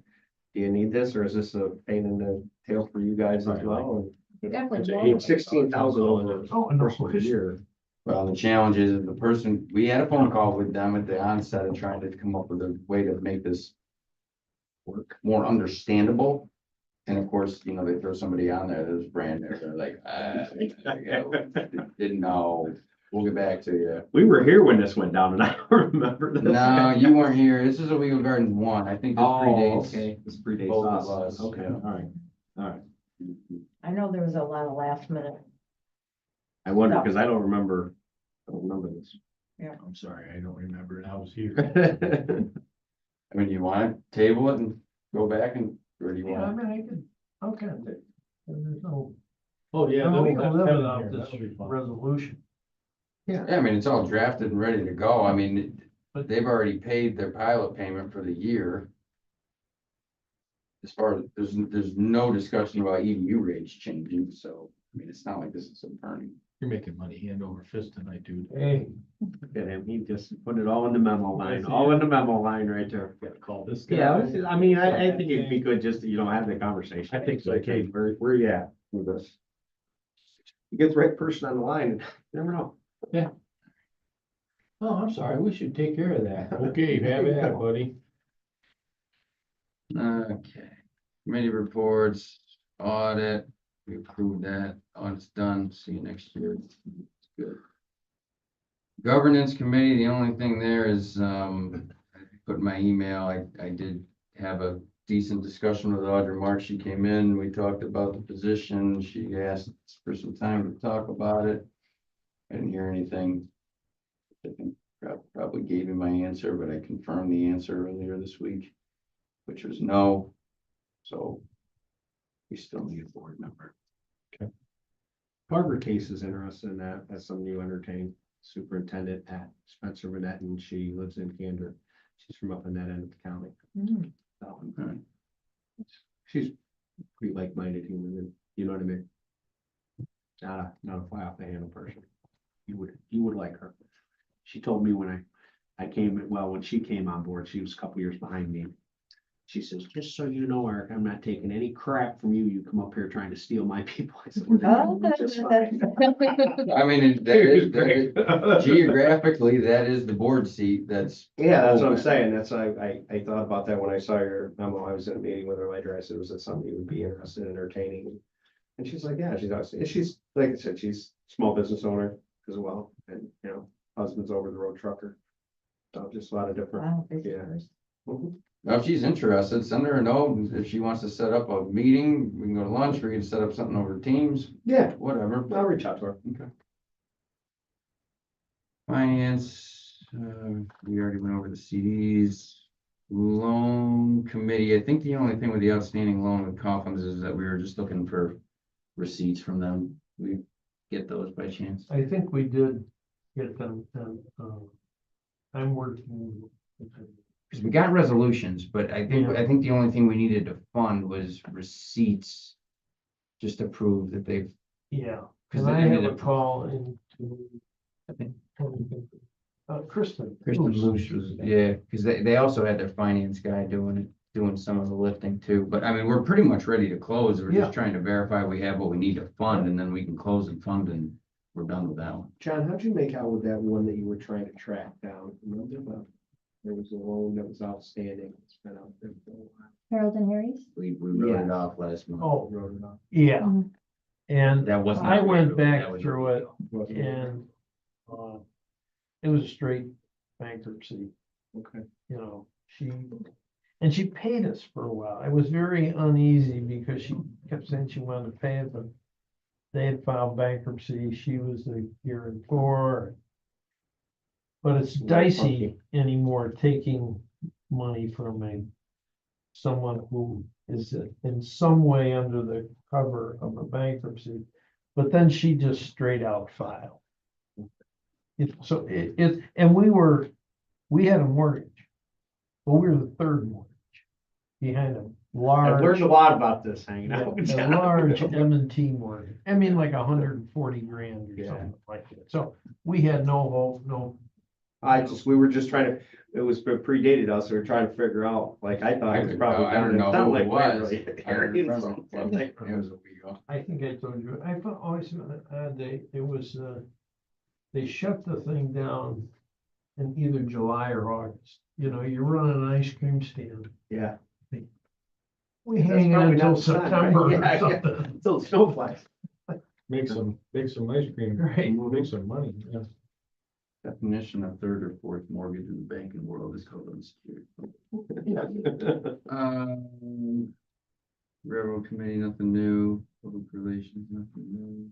Do you need this, or is this a pain in the tail for you guys as well? They definitely And won't. 16,000 over Oh, the no, course of a year. Well, the challenge is the person, we had a phone call with them at the onset of trying to come up with a way to make this work more understandable. And of course, you know, they throw somebody on there that was brand new. They're like, didn't know. We'll get back to you. We were here when this went down and I don't remember this. No, you weren't here. This is a Owego Gardens 1. I think this Oh, predates. okay, this predates both of us. us, Okay, yeah. all right, all right. I know there was a lot of last minute. I wonder, because I don't remember this. I'm sorry, I don't remember it. I was here. I mean, you want to table it and go back and, or do you yeah, I want? mean, I could, okay. There's no, Oh, yeah. no, we they'll can have live Kevin without here. this That'll be fun. resolution. Yeah, I mean, it's all drafted and ready to go. I mean, But- they've already paid their pilot payment for the year. As far as, there's no discussion about EDU rates changing, so, I mean, it's not like this is a burning. You're making money hand over fist tonight, dude. Hey, Look at him, he just put it all in the memo line, all in the memo line right there. Gotta call this guy. Yeah, I mean, I think it'd be good just to, have the conversation. I think so, Okay, too. where you at with this? You get the right person on the line, you never know. Oh, I'm sorry. We should take care of that. Okay, have at it, buddy. Okay, committee reports, audit, we approved that, audit's done, see you next year. Good. Governance committee, the only thing there is, put put in my email, I did have a decent discussion with Audra Mark. She came in, we talked about the position. She asked for some time to talk about it. I didn't hear anything. I think probably gave you my answer, but I confirmed the answer earlier this week, which was no. So we still need a board member. Barbara Case is interested in that, as some new entertained superintendent at Spencer Manette, and she lives in Gander. She's from up in that end of the county. So, Okay. she's pretty like-minded human, and you know what I mean? Not a fly off the handle person. You would like her. She told me when when she came on board, she was a couple years behind me. She says, just so you know, Eric, I'm not taking any crap from you. You come up here trying to steal my people. I said, Oh, "Just fine." I mean, geographically, that is the board seat. That's. Yeah, that's what I'm open. saying. That's, I thought about that when I saw your memo. I was in a meeting with her later. I said, was that something you would be interested in entertaining? And she's like, yeah, she's, like I said, she's a small business owner as well. And, husband's over the road trucker. So just a lot of different. Wow, Yeah. visitors. Mhm. Now, if she's interested, send her a note. If she wants to set up a meeting, we can go to lunch. We can set up something over Teams, Yeah, whatever. I'll reach out to her. Finance, we already went over the CDs. Loan committee, I think the only thing with the outstanding loan with Coffins is that we were just looking for receipts from them. We get those by chance. I think we did get them, and, I'm working. Because we got resolutions, but I Yeah. think the only thing we needed to fund was receipts. Just to prove that they've, Yeah, 'Cause and I they have ended a up- call into. I think- Kristen. Kristen Luce. Luce was, yeah, because they also had their finance guy doing some of the lifting too. But I mean, we're pretty much ready to close. We're Yeah. just trying to verify we have what we need to fund, and then we can close and fund, and we're done with that one. John, how'd you make out with that one that you were trying to track down? Remember there was a loan that was outstanding. It's been out there for a while. Harold and Harry's? We wrote it Yes. off last month. Oh, Wrote it off. yeah, Mhm. and That was not. I went Railroad, back that was through it, Wasn't it? and, it was a straight bankruptcy. Okay. She paid us for a while. I was very uneasy because she kept saying she wanted to pay it, but they had filed bankruptcy. She was the guarantor. But it's Yeah, dicey funky. anymore taking money from someone who is in some way under the cover of a bankruptcy. But then she just straight out filed. So and we had a mortgage, but we were the third mortgage behind a I've large, learned a lot about this hanging yeah, out with a John. large M&T mortgage. I mean, like 140 grand or Yeah. something like that. So we had no hope, no. We were just trying to, it was predated us. We were trying to figure out, like, I thought it was probably. I don't know done who like it was. Waverly. I don't remember. Something. It was a week ago. I think I told you, I always, they shut the thing down in either July or August. You're running an ice cream stand. Yeah. We That's hang it probably until not the sun, right? September Yeah, or yeah. something. Until the snow flies. Make some ice cream, Right. make some money, yeah. Definition of third or fourth mortgage in the banking world is called unsecured. Railroad committee, nothing new. Public relations, nothing new.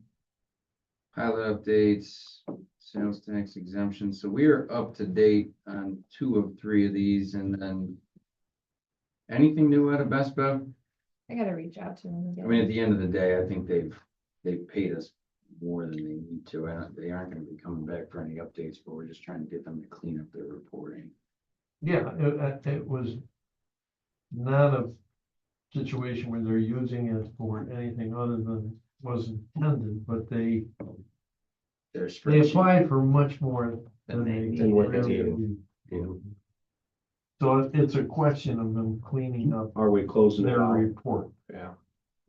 Pilot updates, sales tax exemption. So we are up to date on 2 of 3 of these, and then anything new out of Best Bev? I gotta reach out to them. I mean, at the end of the day, I think they've paid us more than they need to. They aren't gonna be coming back for any updates, but we're just trying to get them to clean up their reporting. Yeah, it was not a situation where they're using it for anything other than was intended, but they Their they spreadsheet. applied for much more Than they than need. they Than what they really needed. needed. So it's a question of them cleaning up Are we closing it their out? report. Yeah.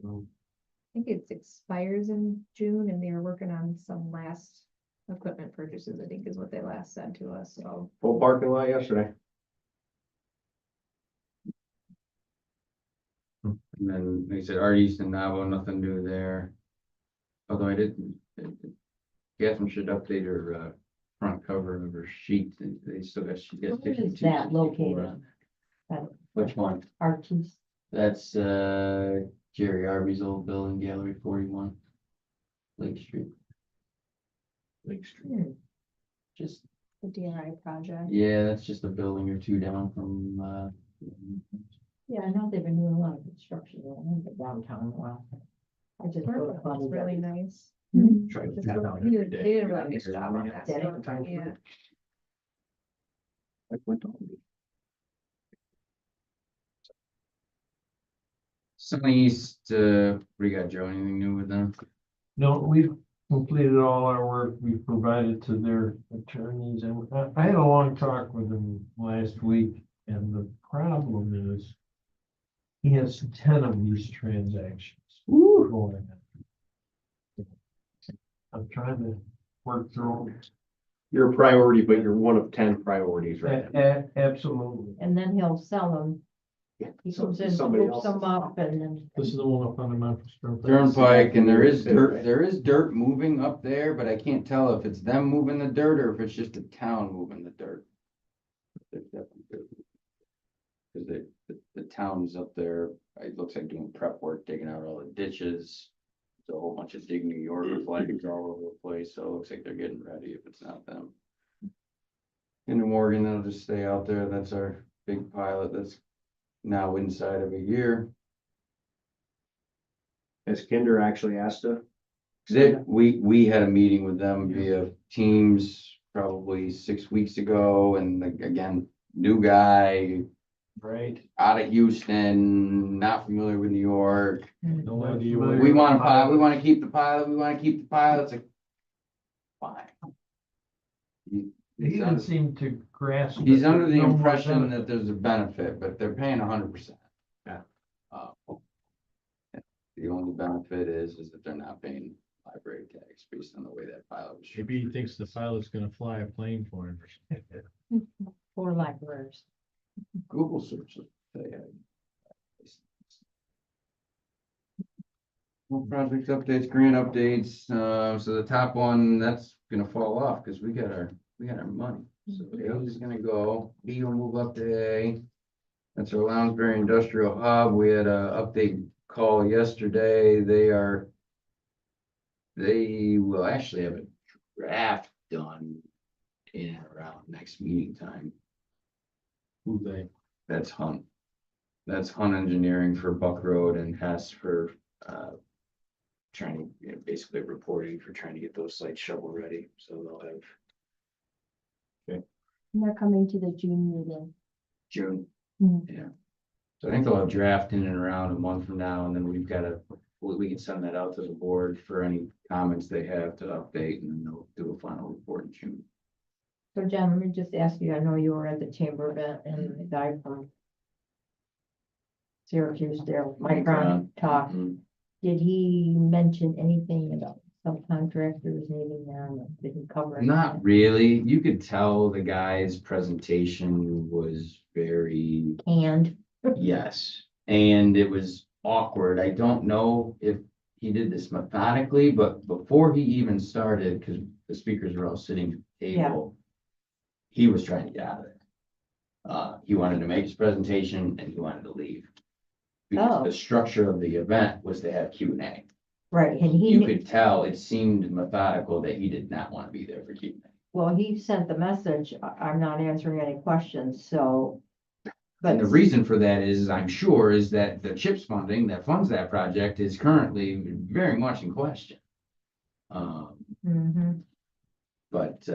So, I think it expires in June and they were working on some last equipment purchases, I think is what they last said to us, so. Full parking lot yesterday. And then, like I said, Art East and Navo, nothing new there. Although I didn't, Catherine should update her front cover of her sheet, they still got, she got. Where is 52, that 64 located? on there. Which one? Artie's. That's, Jerry Arby's old building, Gallery 41. Lake Street, Lake Street. just, The DRI project. yeah, that's just a building or two down from, Yeah, I know they've been doing a lot of construction in the downtown a while. I just go to It's Funny really Games. nice. Try to Just pat really- down They every did day. they did a really nice job on that. Did so, it? Yeah. Like what don't we? Sunny East, we got Joe, anything new with them? No, we've completed all our work we've provided to their attorneys, and I had a long talk with them last week, and the problem is he has 10 of these transactions going on. I'm trying to work through You're a priority, but you're one of 10 priorities, right? them. Absolutely. And then he'll sell them. Yeah, He so comes in, somebody scoops them else. up and then. This is the one up on the Memphis Turnpike. Turnpike, and there is Yeah. dirt moving up there, but I can't tell if it's them moving the dirt or if it's just the town moving the dirt. There's definitely dirt. Cause the town's up there, it looks like doing prep work, digging out all the ditches. There's a whole bunch of Dig New York flags all over the place, so it looks like they're getting ready if it's not them. In the Morgan, they'll just stay out there, that's our big pilot that's now inside of a year. Has Kinder actually asked to? We had a meeting with them via Teams probably 6 weeks ago, and again, new guy Right. out of Houston, not familiar with New York. No idea where. We want to pilot, we want to keep the pilot, we want to keep the pilot, it's like, fine. He He's didn't under, seem to grasp. he's that under the there's no more impression benefit. that there's a benefit, but they're paying 100%. Yeah. The only benefit is that they're not paying library tax based on the way that pilot was. Maybe he thinks the pilot's gonna fly a plane for him. For libraries. Google search. Well, project updates, grant updates, so the top one, that's gonna fall off, cause we got our money. So A is gonna go, B will move up to A. That's our Lounsbury Industrial Hub, we had a update call yesterday, they will actually have a draft done in and around next meeting time. Who they? That's Hunt. That's Hunt Engineering for Buck Road and Hess for, trying to, basically reporting for trying to get those sites shovel ready, so they'll have And they're coming to the June meeting. June. Mhm. Yeah. So I think they'll have draft in and around a month from now, and then we can send that out to the board for any comments they have to update, and then they'll do a final report in June. So Jen, let me just ask you, I know you were at the chamber event and the guy from Syracuse there, Mike Brown talked. Mhm. Did he mention anything about subcontractors needing them? Did he cover? anything? Not really. You could tell the guy's presentation was very, And, yes, and it was awkward. I don't know if he did this methodically, but before he even started, because the speakers were all sitting at the table, he was trying to get out of it. He wanted to make his presentation and he wanted to leave. Because Oh. the structure of the event was to have Q&A. right, and You he, could tell it seemed methodical that he did not want to be there for Q&A. well, he sent the message, I'm not answering any questions, so. But And the reason for that is, I'm sure, is that the CHIPS funding that funds that project is currently very much in question. Mhm. But,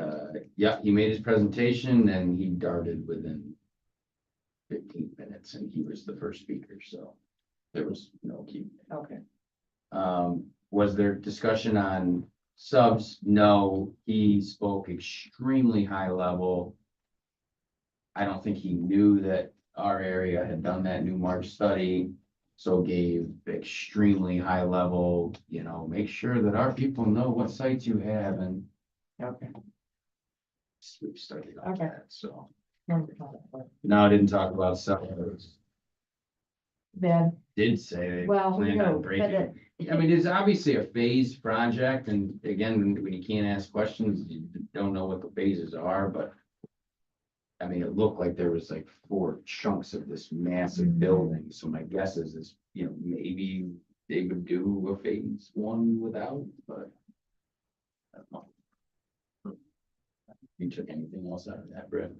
yeah, he made his presentation and he darted within 15 minutes and he was the first speaker, so there was no Q. Okay. Was there discussion on subs? No, he spoke extremely high level. I don't think he knew that our area had done that new March study, so gave extremely high level, make sure that our people know what sites you have and Okay. we've studied on Okay. that, so. Wonderful. No, I didn't talk about sellers. Then, did say they well, who planned on knows, but breaking. I mean, it's obviously a phased project, and again, when you can't ask questions, you don't know what the phases are, but. I mean, it looked like there was like 4 chunks of this massive building, so my guess is, maybe they would do a phase 1 without, but. I don't know. You took anything else out of that, Brett?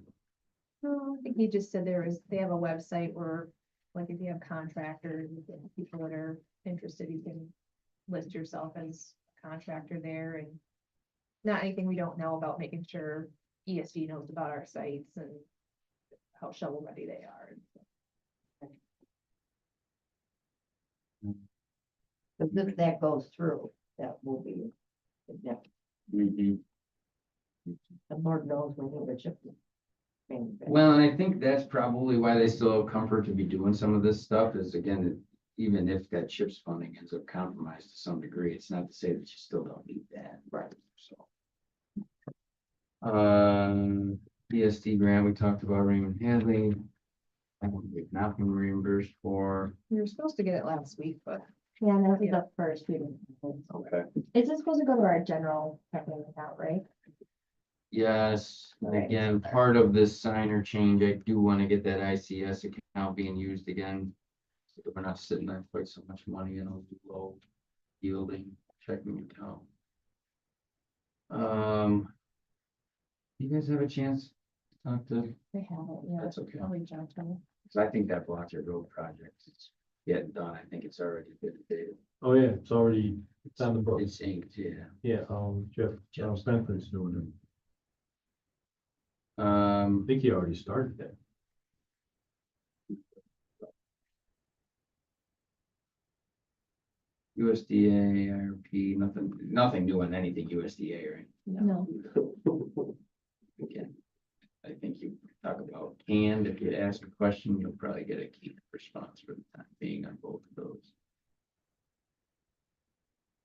No, I think he just said they have a website where, like, if you have contractors, and people that are interested, you can list yourself as a contractor there and not anything we don't know about, making sure ESD knows about our sites and how shovel ready they are. if that goes through, that will be. significant. Mhm. The Lord knows when he would chip. Well, and I think that's probably why they still have comfort to be doing some of this stuff is again, even if that CHIPS funding ends up compromised to some degree, it's not to say that you still don't need that. Right. So. ESD grant, we talked about Raymond Hadley. We've not been reimbursed for. We were supposed to get it last week, but Yeah, that was Yeah. the first we didn't. Okay. Is this supposed to go to our general checking account, right? Yes, Right. again, part of this signer change, I do want to get that ICS account being used again. So that we're not sitting there quite so much money in a low yielding checking account. You guys have a chance to talk to, They have it, yeah. that's okay, I'll reach out to them. because I think that Blocker Road project is getting done, I think it's already been dated. Oh, yeah, it's on the books. It's inked, yeah. Yeah, Jeff Stanford's doing it. I Um, think he already started that. USDA, IRP, nothing new on anything USDA, right? No, Again, I think you talk about canned, if you ask a question, you'll probably get a key response for the time being on both of those.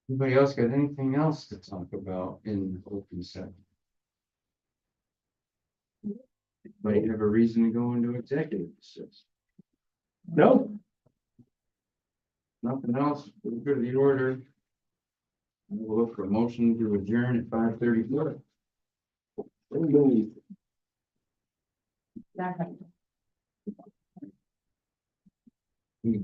Anybody else got anything else to talk about in open session? Anybody have a reason to go into executive session? No, Nothing else, we're good to the order. We'll look for a motion to adjourn at 5:34. that. ED